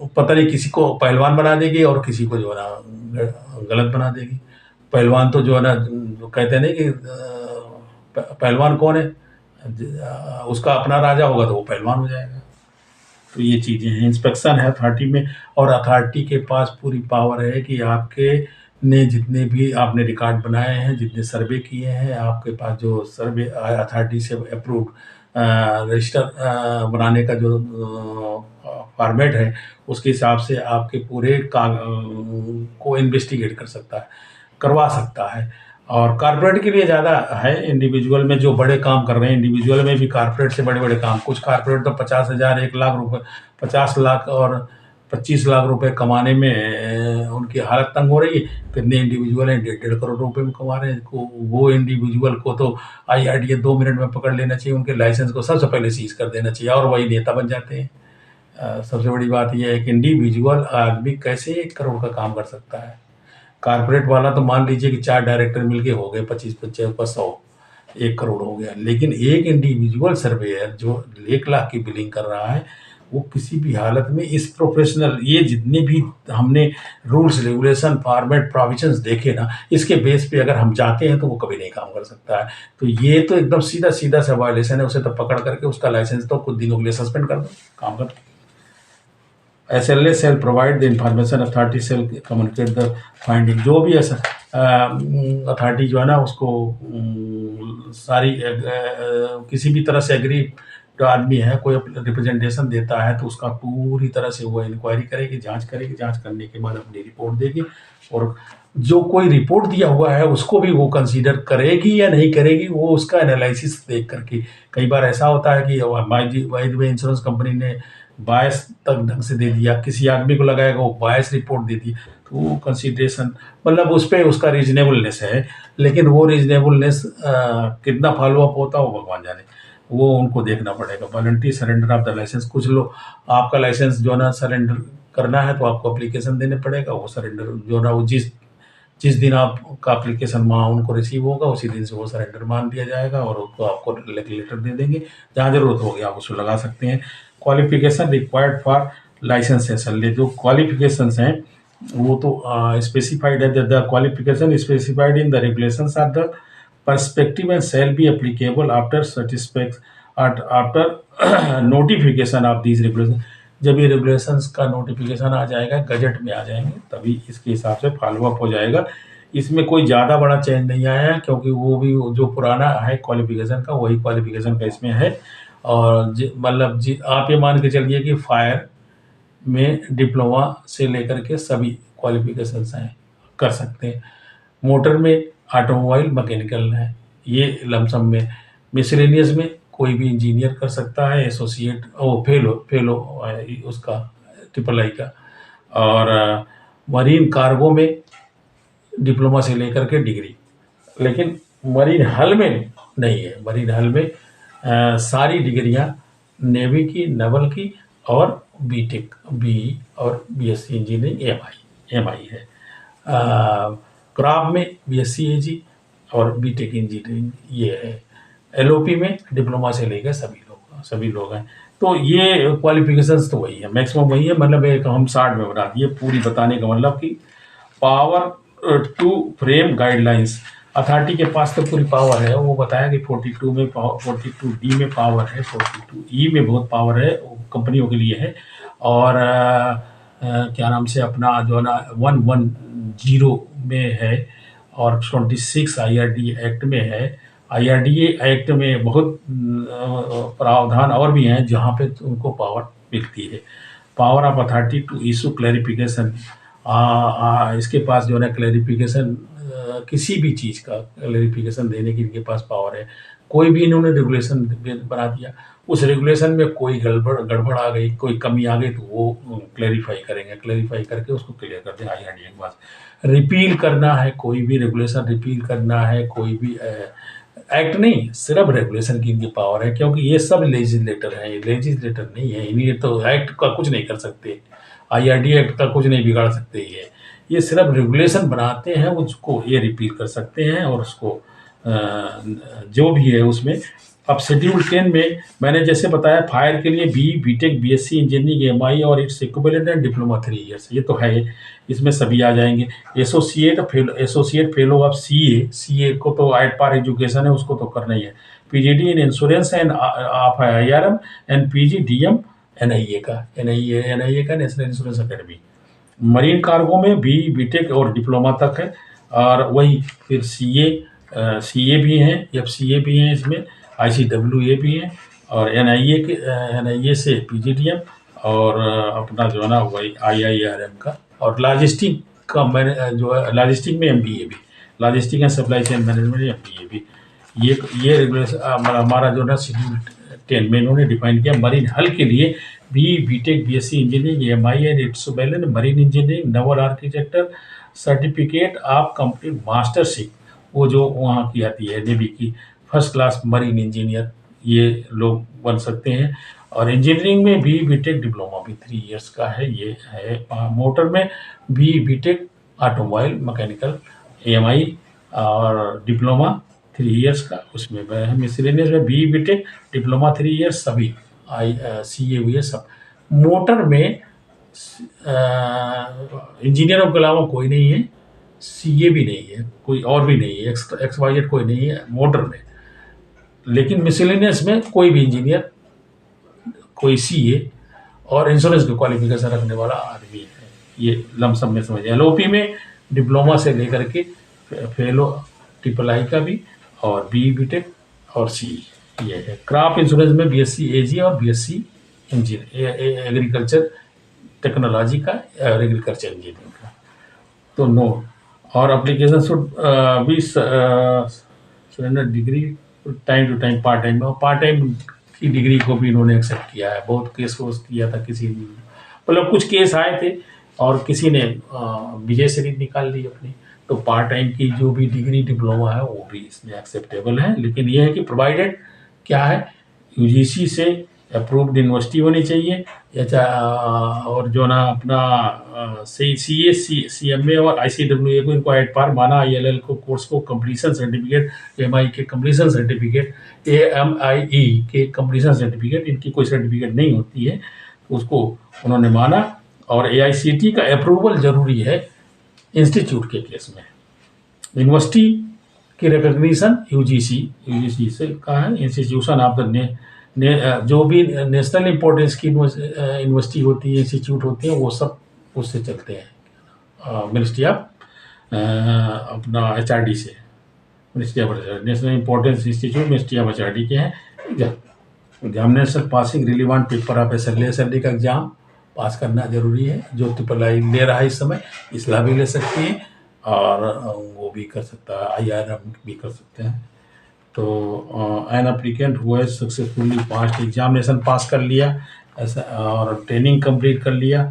पता नहीं किसी को पहलवान बना देगी और किसी को जो है ना गलत बना देगी। पहलवान तो जो है ना, जो कहते हैं ना कि पहलवान कौन है, उसका अपना राजा होगा तो वो पहलवान हो जाएगा। तो ये चीज़ें हैं, इंस्पेक्शन है अथॉरिटी में, और अथॉरिटी के पास पूरी पावर है कि आपके ने जितने भी आपने रिकॉर्ड बनाए हैं, जितने सर्वे किए हैं, आपके पास जो सर्वे अथॉरिटी से अप्रूव्ड रजिस्टर बनाने का जो फॉर्मेट है, उसके हिसाब से आपके पूरे को इन्वेस्टिगेट कर सकता है, करवा सकता है। और कॉर्पोरेट के लिए ज़्यादा है, इंडिविजुअल में जो बड़े काम कर रहे हैं, इंडिविजुअल में भी कॉर्पोरेट से बड़े-बड़े काम, कुछ कॉर्पोरेट तो 50,000, 1 लाख रुपए, 50 लाख और 25 लाख रुपए कमाने में उनकी हालत तंग हो रही है। कितने इंडिविजुअल हैं 1.5 करोड़ रुपए में कमा रहे हैं, वो इंडिविजुअल को तो IRDA 2 मिनट में पकड़ लेना चाहिए, उनके लाइसेंस को सबसे पहले सीज कर देना चाहिए, और वही नेता बन जाते हैं। सबसे बड़ी बात यह है कि इंडिविजुअल आदमी कैसे 1 करोड़ का काम कर सकता है? कॉर्पोरेट वाला तो मान लीजिए कि 4 डायरेक्टर मिलके हो गए, 25-25 पर 100, 1 करोड़ हो गया। लेकिन एक इंडिविजुअल सर्वेयर जो 1 लाख की बिलिंग कर रहा है, वो किसी भी हालत में इस प्रोफेशनल, ये जितने भी हमने रूल्स रेगुलेशन फॉर्मेट प्रोविजंस देखे ना, इसके बेस पे अगर हम जाते हैं तो वो कभी नहीं काम कर सकता है। तो ये तो एकदम सीधा सा वायलेशन है, उसे तो पकड़ करके उसका लाइसेंस तो कुछ दिनों के लिए सस्पेंड कर दो, काम कर। SLA shall provide the information, authority shall communicate the finding। जो भी ऐसा अथॉरिटी जो है ना उसको सारी किसी भी तरह से एग्री जो आदमी है, कोई रिप्रेजेंटेशन देता है तो उसका पूरी तरह से वो इंक्वायरी करेगी, जांच करेगी, जांच करने के बाद अपनी रिपोर्ट देगी, और जो कोई रिपोर्ट दिया हुआ है उसको भी वो कंसीडर करेगी या नहीं करेगी, वो उसका एनालिसिस देख करके। कई बार ऐसा होता है कि by the way insurance company ने 22 तक ढंग से दे दिया, किसी आदमी को लगाएगा वो 22 रिपोर्ट दे दी, तो वो कंसीडरेशन मतलब उस पर उसका रीजनेबलनेस है। लेकिन वो रीजनेबलनेस कितना फॉलोअप होता है वो भगवान जाने, वो उनको देखना पड़ेगा। Voluntary surrender of the licence, कुछ लोग आपका लाइसेंस जो ना सरेंडर करना है तो आपको अप्लीकेशन देने पड़ेगा, वो सरेंडर जो ना वो जिस दिन आपका एप्लीकेशन वहाँ उनको रिसीव होगा उसी दिन से वो सरेंडर मान दिया जाएगा, और उसको आपको लेटर दे देंगे, जहाँ ज़रूरत होगी आप उसको लगा सकते हैं। Qualification required for licence SLA, जो क्वालिफिकेशंस हैं वो तो स्पेसिफाइड है, the qualification specified in the regulations are the perspective and shall be applicable after notification of these regulation. जब ये रेगुलेशंस का नोटिफिकेशन आ जाएगा, गजट में आ जाएंगे, तभी इसके हिसाब से फॉलोअप हो जाएगा। इसमें कोई ज़्यादा बड़ा चेंज नहीं आया है, क्योंकि वो भी जो पुराना है क्वालिफिकेशन का वही क्वालिफिकेशन का इसमें है। और मतलब आप ये मान के चलिए कि फायर में डिप्लोमा से लेकर के सभी क्वालिफिकेशंस हैं, कर सकते हैं। मोटर में ऑटोमोबाइल मैकेनिकल है, ये लमसम में। मिसलेनियस में कोई भी इंजीनियर कर सकता है, एसोसिएट फेलो उसका III का। और मरीन कार्गो में डिप्लोमा से लेकर के डिग्री, लेकिन मरीन हल में नहीं है। मरीन हल में सारी डिग्रियां नेवी की, नेवल की, और बीटेक और BSc इंजीनियरिंग MI है। क्राफ में BSc AG और बीटेक इंजीनियरिंग ये है। LOP में डिप्लोमा से लेकर सभी लोग हैं। तो ये क्वालिफिकेशंस तो वही है, मैक्सिमम वही है। मतलब एक हम 60 में बना दिए, पूरी बताने का मतलब कि power to frame guidelines. Authority के पास तो पूरी पावर है, वो बताया कि 42 में 42D में पावर है, 42E में बहुत पावर है, कंपनियों के लिए है। और क्या नाम से अपना जो है ना 110 में है, और 26 IRDA एक्ट में है। IRDA एक्ट में बहुत प्रावधान और भी हैं जहाँ पे उनको पावर मिलती है। Power of authority to issue clarification, इसके पास जो है ना क्लैरिफिकेशन किसी भी चीज़ का क्लैरिफिकेशन देने की इनके पास पावर है। कोई भी इन्होंने रेगुलेशन बना दिया, उस रेगुलेशन में कोई गड़बड़ गड़बड़ आ गई, कोई कमी आ गई तो वो क्लैरिफाई करेंगे, क्लैरिफाई करके उसको क्लियर कर देंगे। आईआरडीए के पास रिपील करना है, कोई भी रेगुलेशन रिपील करना है, कोई भी एक्ट नहीं, सिर्फ रेगुलेशन की इनकी पावर है, क्योंकि ये सब लेजिस्लेटर हैं, ये लेजिस्लेटर नहीं है, इन्हें तो एक्ट का कुछ नहीं कर सकते, आईआरडीए एक्ट का कुछ नहीं बिगाड़ सकते। ये सिर्फ रेगुलेशन बनाते हैं, उसको ये रिपील कर सकते हैं और उसको जो भी है उसमें। अब शेड्यूल 10 में मैंने जैसे बताया, फायर के लिए B BTech BSc engineering MI और its equivalent and diploma 3 years, ये तो है, इसमें सभी आ जाएंगे। एसोसिएट फेलो ऑफ सीए को तो एट पार एजुकेशन है, उसको तो करना ही है। PGD in insurance and of IRM and PGDM NIA का National Insurance Academy. Marine cargo में बी बीटेक और डिप्लोमा तक है, और वही फिर सीए भी हैं, एफसीए भी हैं, इसमें आईसीडब्ल्यूए भी हैं, और एनआईए से पीजीडीएम, और अपना जो है ना वही आईआईआरएम का, और लॉजिस्टिक का जो है लॉजिस्टिक में एमबीए भी, logistic and supply chain management MBA भी। ये रेगुलेशन हमारा जो है शेड्यूल 10 में इन्होंने डिफाइन किया। मरीन हल के लिए B BTech BSc engineering MI and its equivalent marine engineering naval architecture certificate of complete mastership, वो जो वहाँ की आती है नेवी की, फर्स्ट क्लास मरीन इंजीनियर ये लोग बन सकते हैं। और इंजीनियरिंग में बी बीटेक डिप्लोमा भी 3 इयर्स का है, ये है। मोटर में B BTech automobile mechanical MI और डिप्लोमा 3 इयर्स का, उसमें मिसलेनियस में बी बीटेक डिप्लोमा 3 इयर्स सभी सीए हुए सब। मोटर में इंजीनियरों के अलावा कोई नहीं है, सीए भी नहीं है, कोई और भी नहीं है, एक्स वाई जेड कोई नहीं है मोटर में। लेकिन मिसलेनियस में कोई भी इंजीनियर, कोई सीए और इंश्योरेंस की क्वालिफिकेशन रखने वाला आदमी है, ये लमसम में समझिए। एलओपी में डिप्लोमा से लेकर के फेलो ट्रिपल आई का भी, और बी बीटेक और सी, ये है। क्रॉप इंश्योरेंस में बीएससी एजी और बीएससी एग्रीकल्चर टेक्नोलॉजी का और एग्रीकल्चर इंजीनियरिंग का, तो नो। और application should be surrender degree time to time, part time की डिग्री को भी इन्होंने एक्सेप्ट किया है। बहुत केस को किया था, किसी मतलब कुछ केस आए थे और किसी ने विजय सीरीज निकाल ली अपनी, तो पार्ट टाइम की जो भी डिग्री डिप्लोमा है वो भी इसमें एक्सेप्टेबल है। लेकिन ये है कि प्रोवाइडेड क्या है, यूजीसी से अप्रूव्ड यूनिवर्सिटी होनी चाहिए, या और जो ना अपना सीएमए और आईसीडब्ल्यूए को इनको एट पार माना, आईएलएल को कोर्स को कंप्लीशन सर्टिफिकेट, एमआई के कंप्लीशन सर्टिफिकेट, एएमआईई के कंप्लीशन सर्टिफिकेट, इनकी कोई सर्टिफिकेट नहीं होती है, उसको उन्होंने माना। और एआईसीटी का अप्रूवल जरूरी है इंस्टीट्यूट के केस में। यूनिवर्सिटी की रिकग्निशन यूजीसी से कहा है, इंस्टीट्यूशन ऑफ द जो भी नेशनल इम्पोर्टेंस की यूनिवर्सिटी होती है, इंस्टीट्यूट होते हैं, वो सब उससे चलते हैं, मिनिस्ट्री ऑफ अपना एचआरडी से, ministry of national importance institute ministry of HRD के हैं। Examination passing relevant paper of SLD का एग्जाम पास करना जरूरी है। जो ट्रिपल आई ले रहा है इस समय, इसला भी ले सकती है, और वो भी कर सकता है, आईआरएम भी कर सकते हैं। तो एन एप्लीकेंट हुए सक्सेसफुली 5 एग्जामिनेशन पास कर लिया ऐसा, और ट्रेनिंग कंप्लीट कर लिया,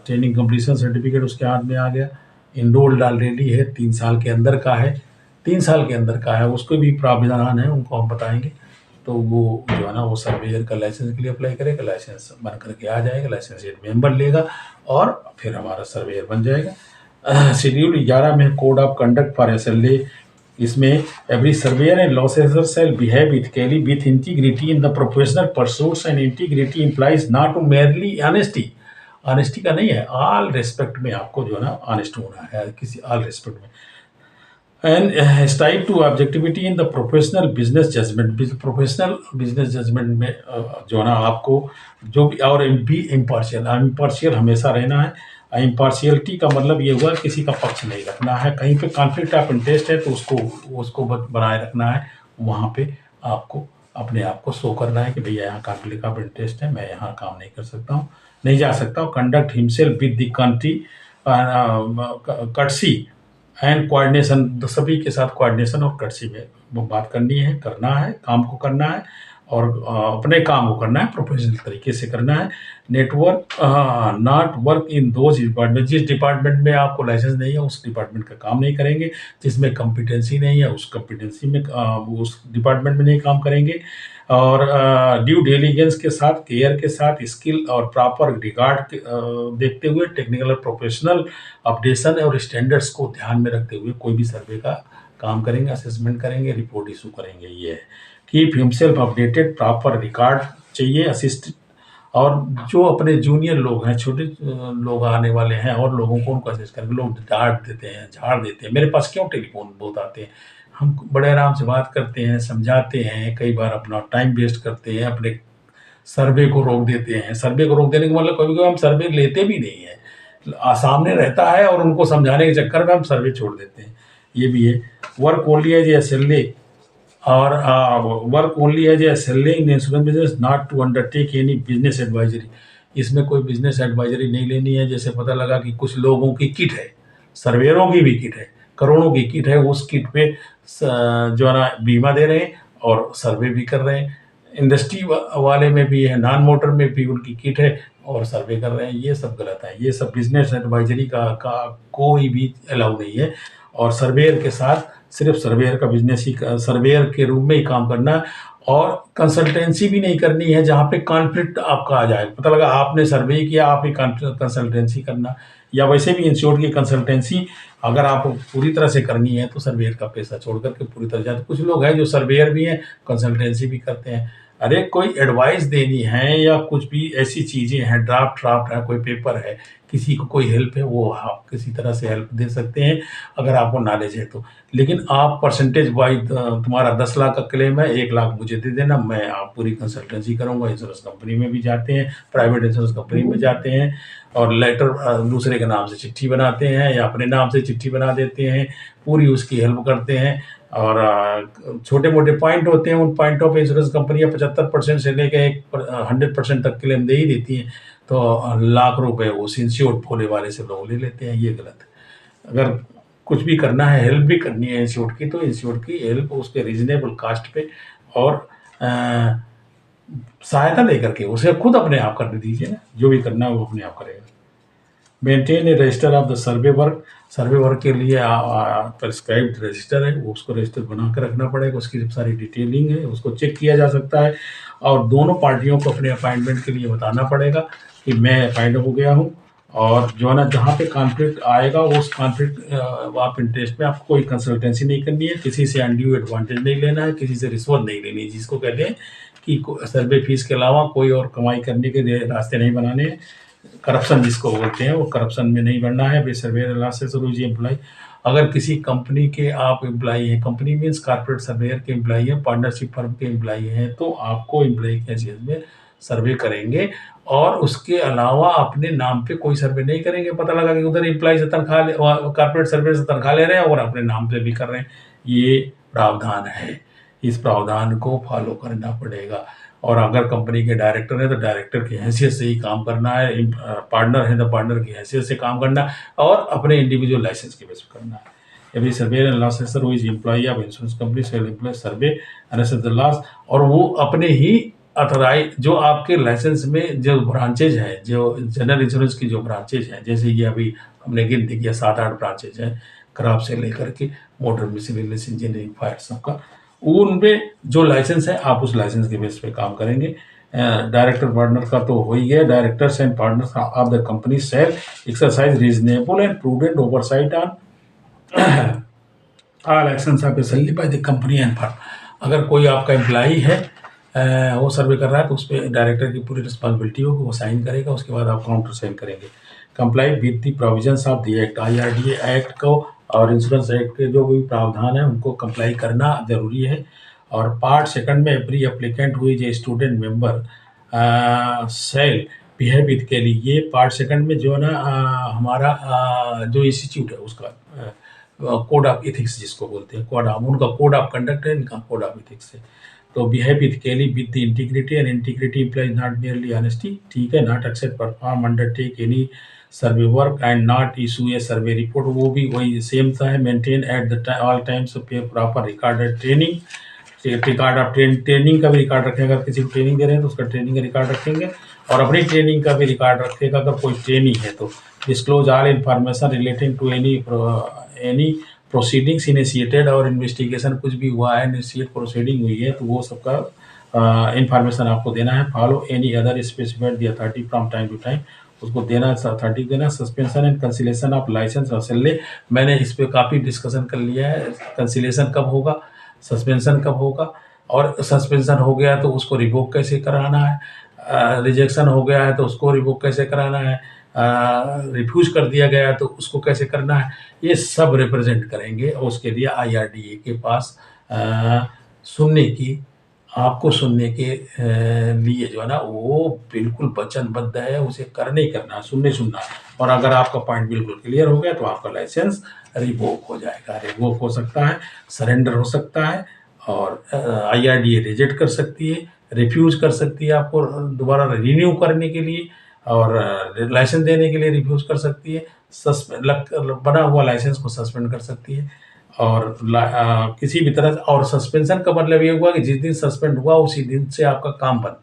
ट्रेनिंग कंप्लीशन सर्टिफिकेट उसके हाथ में आ गया, इनरोल्ड ऑलरेडी है, 3 साल के अंदर का है, 3 साल के अंदर का है, उसको भी प्रावधान है, उनको हम बताएंगे। तो वो जो है ना वो सर्वेयर का लाइसेंस के लिए अप्लाई करेगा, लाइसेंस बन करके आ जाएगा, लाइसेंस मेंबर लेगा और फिर हमारा सर्वेयर बन जाएगा। शेड्यूल 11 में code of conduct for SLA, इसमें every surveyor and loss assessor shall behave ethically with integrity in the professional pursuits, and integrity implies not merely honesty, honesty का नहीं है, ऑल रेस्पेक्ट में आपको जो है ना ऑनेस्ट होना है, किसी ऑल रेस्पेक्ट में। And strive to objectivity in the professional business judgement, professional business judgement में जो है ना आपको जो भी, और बी इम्पार्शियल हमेशा रहना है। इम्पार्शियलिटी का मतलब ये हुआ किसी का पक्ष नहीं रखना है, कहीं पे कॉन्फ्लिक्ट ऑफ इंटरेस्ट है तो उसको बनाए रखना है, वहाँ पे आपको अपने आप को शो करना है कि भैया यहाँ कॉन्फ्लिक्ट ऑफ इंटरेस्ट है, मैं यहाँ काम नहीं कर सकता हूँ, नहीं जा सकता हूँ। Conduct himself with the country courtesy and coordination, सभी के साथ कोऑर्डिनेशन और कर्टसी में वो बात करनी है, करना है, काम को करना है और अपने काम को करना है, प्रोफेशनल तरीके से करना है। Network not work in those department, जिस डिपार्टमेंट में आपको लाइसेंस नहीं है उस डिपार्टमेंट का काम नहीं करेंगे, जिसमें कॉम्पिटेंसी नहीं है उस कॉम्पिटेंसी में उस डिपार्टमेंट में नहीं काम करेंगे। और ड्यू डिलिजेंस के साथ, केयर के साथ, स्किल और प्रॉपर रिगार्ड देखते हुए, टेक्निकल और प्रोफेशनल अपडेशन और स्टैंडर्ड्स को ध्यान में रखते हुए कोई भी सर्वे का काम करेंगे, असेसमेंट करेंगे, रिपोर्ट इशू करेंगे। ये है keep himself updated, proper record चाहिए, असिस्ट। और जो अपने जूनियर लोग हैं, छोटे लोग आने वाले हैं और लोगों को उनको असिस्ट करके, लोग डांट देते हैं, झाड़ देते हैं, मेरे पास क्यों टेलीफोन बहुत आते हैं, हम बड़े आराम से बात करते हैं, समझाते हैं, कई बार अपना टाइम वेस्ट करते हैं, अपने सर्वे को रोक देते हैं। सर्वे को रोक देने का मतलब कभी कभी हम सर्वे लेते भी नहीं है, सामने रहता है और उनको समझाने के चक्कर में हम सर्वे छोड़ देते हैं, ये भी है। Work only as a SLA और work only as a SLA in insurance business, not to undertake any business advisory. इसमें कोई बिजनेस एडवाइजरी नहीं लेनी है। जैसे पता लगा कि कुछ लोगों की किट है, सर्वेयरों की भी किट है, करोड़ों की किट है, उस किट पे जो है ना बीमा दे रहे हैं और सर्वे भी कर रहे हैं। इंडस्ट्री वाले में भी है, नॉन मोटर में भी उनकी किट है और सर्वे कर रहे हैं, ये सब गलत है। ये सब बिजनेस एडवाइजरी का कोई भी अलाउ नहीं है। और सर्वेयर के साथ सिर्फ सर्वेयर का बिजनेस ही, सर्वेयर के रूप में ही काम करना है और कंसल्टेंसी भी नहीं करनी है जहाँ पे कॉन्फ्लिक्ट आपका आ जाए। पता लगा आपने सर्वे किया, आप ही कंसल्टेंसी करना, या वैसे भी इंश्योर्ड की कंसल्टेंसी अगर आपको पूरी तरह से करनी है तो सर्वेयर का पैसा छोड़ करके पूरी तरह जाए। कुछ लोग हैं जो सर्वेयर भी हैं, कंसल्टेंसी भी करते हैं। अरे कोई एडवाइस देनी है या कुछ भी ऐसी चीज़ें हैं, ड्राफ्ट है, कोई पेपर है, किसी को कोई हेल्प है, वो आप किसी तरह से हेल्प दे सकते हैं अगर आपको नॉलेज है तो। लेकिन आप परसेंटेज वाइज, तुम्हारा 10 लाख का क्लेम है, 1 लाख मुझे दे देना, मैं आप पूरी कंसल्टेंसी करूँगा। इंश्योरेंस कंपनी में भी जाते हैं, प्राइवेट इंश्योरेंस कंपनी में जाते हैं और लेटर दूसरे के नाम से चिट्ठी बनाते हैं या अपने नाम से चिट्ठी बना देते हैं, पूरी उसकी हेल्प करते हैं। और छोटे मोटे पॉइंट होते हैं, उन पॉइंटों पे इंश्योरेंस कंपनियाँ 75% से लेकर 100% तक क्लेम दे ही देती हैं। तो लाख रुपए उस इंश्योर्ड भोले वाले से लोग ले लेते हैं, ये गलत है। अगर कुछ भी करना है, हेल्प भी करनी है इंश्योर्ड की, तो इंश्योर्ड की हेल्प उसके रीजनेबल कास्ट पे और सहायता दे करके उसे खुद अपने आप कर दीजिए ना, जो भी करना है वो अपने आप करेगा। Maintain A register of the survey work, survey work के लिए प्रिस्क्राइब्ड रजिस्टर है, वो उसको रजिस्टर बना कर रखना पड़ेगा, उसकी सारी डिटेलिंग है, उसको चेक किया जा सकता है। और दोनों पार्टियों को अपने अपॉइंटमेंट के लिए बताना पड़ेगा कि मैं अपॉइंट हो गया हूँ। और जो है ना, जहाँ पे कॉन्फ्लिक्ट आएगा उस कॉन्फ्लिक्ट आप इंटरेस्ट में आपको कोई कंसल्टेंसी नहीं करनी है, किसी से अनड्यू एडवांटेज नहीं लेना है, किसी से रिश्वत नहीं लेनी है, जिसको कहते हैं कि सर्वे फीस के अलावा कोई और कमाई करने के रास्ते नहीं बनाने हैं। करप्शन जिसको बोलते हैं, वो करप्शन में नहीं बढ़ना है। सर्वेयर लाइसेंस रूज एम्प्लॉय, अगर किसी कंपनी के आप एम्प्लॉई हैं, कंपनी मीन्स कॉर्पोरेट सर्वेयर के एम्प्लॉई हैं, पार्टनरशिप फर्म के एम्प्लॉई हैं, तो आपको एम्प्लॉई की हैसियत में सर्वे करेंगे और उसके अलावा अपने नाम पे कोई सर्वे नहीं करेंगे। पता लगा कि उधर एम्प्लॉय से तनख्वाह, कॉर्पोरेट सर्वेयर से तनख्वाह ले रहे हैं और अपने नाम पे भी कर रहे हैं, ये प्रावधान है। इस प्रावधान को फॉलो करना पड़ेगा। और अगर कंपनी के डायरेक्टर हैं तो डायरेक्टर की हैसियत से ही काम करना है, पार्टनर है तो पार्टनर की हैसियत से काम करना है और अपने इंडिविजुअल लाइसेंस के बेस पर करना है। Every surveyor and licensor who is employee of insurance company shall employ survey and assess the loss, और वो अपने ही अथराइज, जो आपके लाइसेंस में जो ब्रांचेज हैं, जो जनरल इंश्योरेंस की जो ब्रांचेज हैं, जैसे ये अभी हमने गिनती किया 7-8 ब्रांचेज हैं, क्रॉप से लेकर के मोटर मिसलेनियस इंजीनियरिंग फायर सबका, उनपे जो लाइसेंस है आप उस लाइसेंस के बेस पे काम करेंगे। डायरेक्टर पार्टनर का तो हो ही गया। Directors and partners of the company shall exercise reasonable and prudent oversight on all actions of SLA by the company and firm. अगर कोई आपका एम्प्लॉई है, वो सर्वे कर रहा है, तो उस पर डायरेक्टर की पूरी रिस्पॉन्सिबिलिटी होगी, वो साइन करेगा, उसके बाद आप काउंटर साइन करेंगे। Comply with the provisions of the act, IRDA act को और इंश्योरेंस एक्ट के जो भी प्रावधान है उनको कंप्लाई करना जरूरी है। और पार्ट सेकंड में एवरी एप्लीकेंट हुई जो student member shall behave with के लिए, ये पार्ट सेकंड में जो है ना, हमारा जो इंस्टीट्यूट है उसका कोड ऑफ एथिक्स जिसको बोलते हैं, कोड ऑफ, उनका कोड ऑफ कंडक्ट है, इनका कोड ऑफ एथिक्स है। तो बिहेव विद केली with the integrity, and integrity implies not merely honesty, ठीक है, not accept perform undertake any survey work and not issue a survey report, वो भी वही सेम सा है। Maintain at the all times proper recorded training, record of training का भी record रखेंगे। अगर किसी को ट्रेनिंग दे रहे हैं तो उसका ट्रेनिंग का रिकॉर्ड रखेंगे, और अपनी ट्रेनिंग का भी रिकॉर्ड रखेगा अगर कोई ट्रेनिंग है तो। Disclose all information relating to any proceedings initiated और इन्वेस्टिगेशन, कुछ भी हुआ है, इनिशिएट प्रोसीडिंग हुई है तो वो सबका इंफॉर्मेशन आपको देना है। Follow any other specified the authority from time to time, उसको देना, अथॉरिटी देना। Suspension and cancellation of licence और सेल्ले, मैंने इस पर काफ़ी डिस्कशन कर लिया है। कैंसिलेशन कब होगा, सस्पेंशन कब होगा, और सस्पेंशन हो गया तो उसको रिवोक कैसे कराना है, रिजेक्शन हो गया है तो उसको रिवोक कैसे कराना है, रिफ्यूज कर दिया गया है तो उसको कैसे करना है, ये सब रिप्रेजेंट करेंगे। और उसके लिए IRDA के पास सुनने की, आपको सुनने के लिए जो है ना वो बिल्कुल वचनबद्ध है, उसे करने ही करना है, सुनना है। और अगर आपका पॉइंट बिल्कुल क्लियर हो गया तो आपका लाइसेंस रिवोक हो जाएगा, रिवोक हो सकता है, सरेंडर हो सकता है, और IRDA रिजेक्ट कर सकती है, रिफ्यूज़ कर सकती है आपको दोबारा रिन्यू करने के लिए, और लाइसेंस देने के लिए रिफ्यूज़ कर सकती है, बना हुआ लाइसेंस को सस्पेंड कर सकती है, और किसी भी तरह। और सस्पेंशन का मतलब ये हुआ कि जिस दिन सस्पेंड हुआ उसी दिन से आपका काम बंद,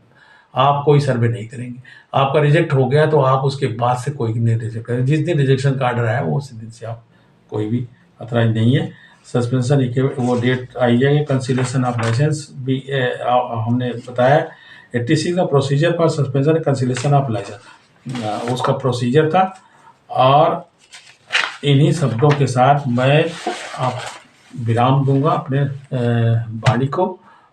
आप कोई सर्वे नहीं करेंगे। आपका रिजेक्ट हो गया तो आप उसके बाद से कोई नहीं रिजेक्ट करेंगे, जिस दिन रिजेक्शन का ऑर्डर आया वो उसी दिन से आप कोई भी अथराइज नहीं है। सस्पेंशन वो डेट आई जाएगी। कैंसिलेशन ऑफ लाइसेंस भी हमने बताया। 86 का procedure for suspension cancellation of licence, उसका प्रोसीजर था। और इन्हीं शब्दों के साथ मैं आप विराम दूंगा अपने वाणी को।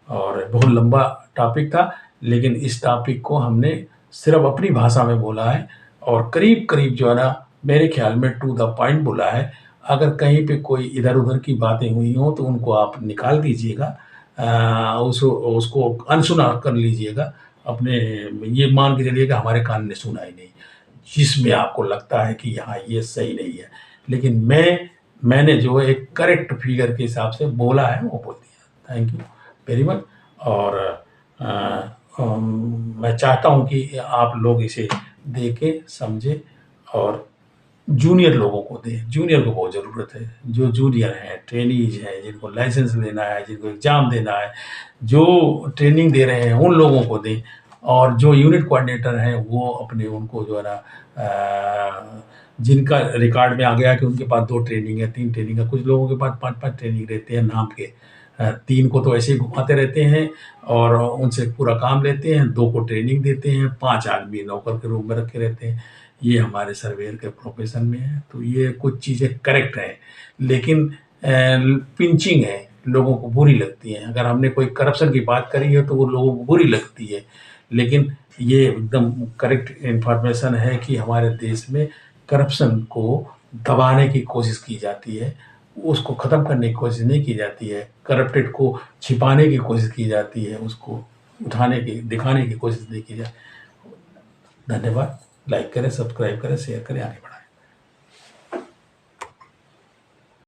और बहुत लंबा टॉपिक था, लेकिन इस टॉपिक को हमने सिर्फ अपनी भाषा में बोला है, और करीब करीब जो है ना मेरे ख्याल में टू द पॉइंट बोला है। अगर कहीं पे कोई इधर उधर की बातें हुई हों तो उनको आप निकाल दीजिएगा, उसको अनसुना कर लीजिएगा अपने, ये मान के चलिए कि हमारे कान ने सुना ही नहीं, जिसमें आपको लगता है कि हाँ ये सही नहीं है। लेकिन मैंने जो एक करेक्ट फिगर के हिसाब से बोला है वो बोल दिया। Thank you very much. और मैं चाहता हूँ कि आप लोग इसे देखें, समझें, और जूनियर लोगों को दें। जूनियर को बहुत ज़रूरत है, जो जूनियर हैं, ट्रेनीज हैं, जिनको लाइसेंस लेना है, जिनको एग्ज़ाम देना है, जो ट्रेनिंग दे रहे हैं उन लोगों को दें। और जो यूनिट कोऑर्डिनेटर हैं वो अपने उनको जो है ना जिनका रिकॉर्ड में आ गया कि उनके पास 2 ट्रेनिंग है, 3 ट्रेनिंग है, कुछ लोगों के पास 5-5 ट्रेनिंग रहते हैं नाम के। 3 को तो ऐसे ही घुमाते रहते हैं और उनसे पूरा काम लेते हैं, 2 को ट्रेनिंग देते हैं, 5 आदमी नौकर के रूप में रखे रहते हैं। ये हमारे सर्वेयर के प्रोफेशन में है। तो ये कुछ चीज़ें करेक्ट हैं, लेकिन पिंचिंग है, लोगों को बुरी लगती है। अगर हमने कोई करप्शन की बात करी है तो वो लोगों को बुरी लगती है, लेकिन ये एकदम करेक्ट इन्फॉर्मेशन है कि हमारे देश में करप्शन को दबाने की कोशिश की जाती है, उसको ख़त्म करने की कोशिश नहीं की जाती है। करप्टेड को छिपाने की कोशिश की जाती है, उसको उठाने की, दिखाने की कोशिश नहीं की जाती। धन्यवाद। लाइक करें, सब्सक्राइब करें, शेयर करें, आगे बढ़ें।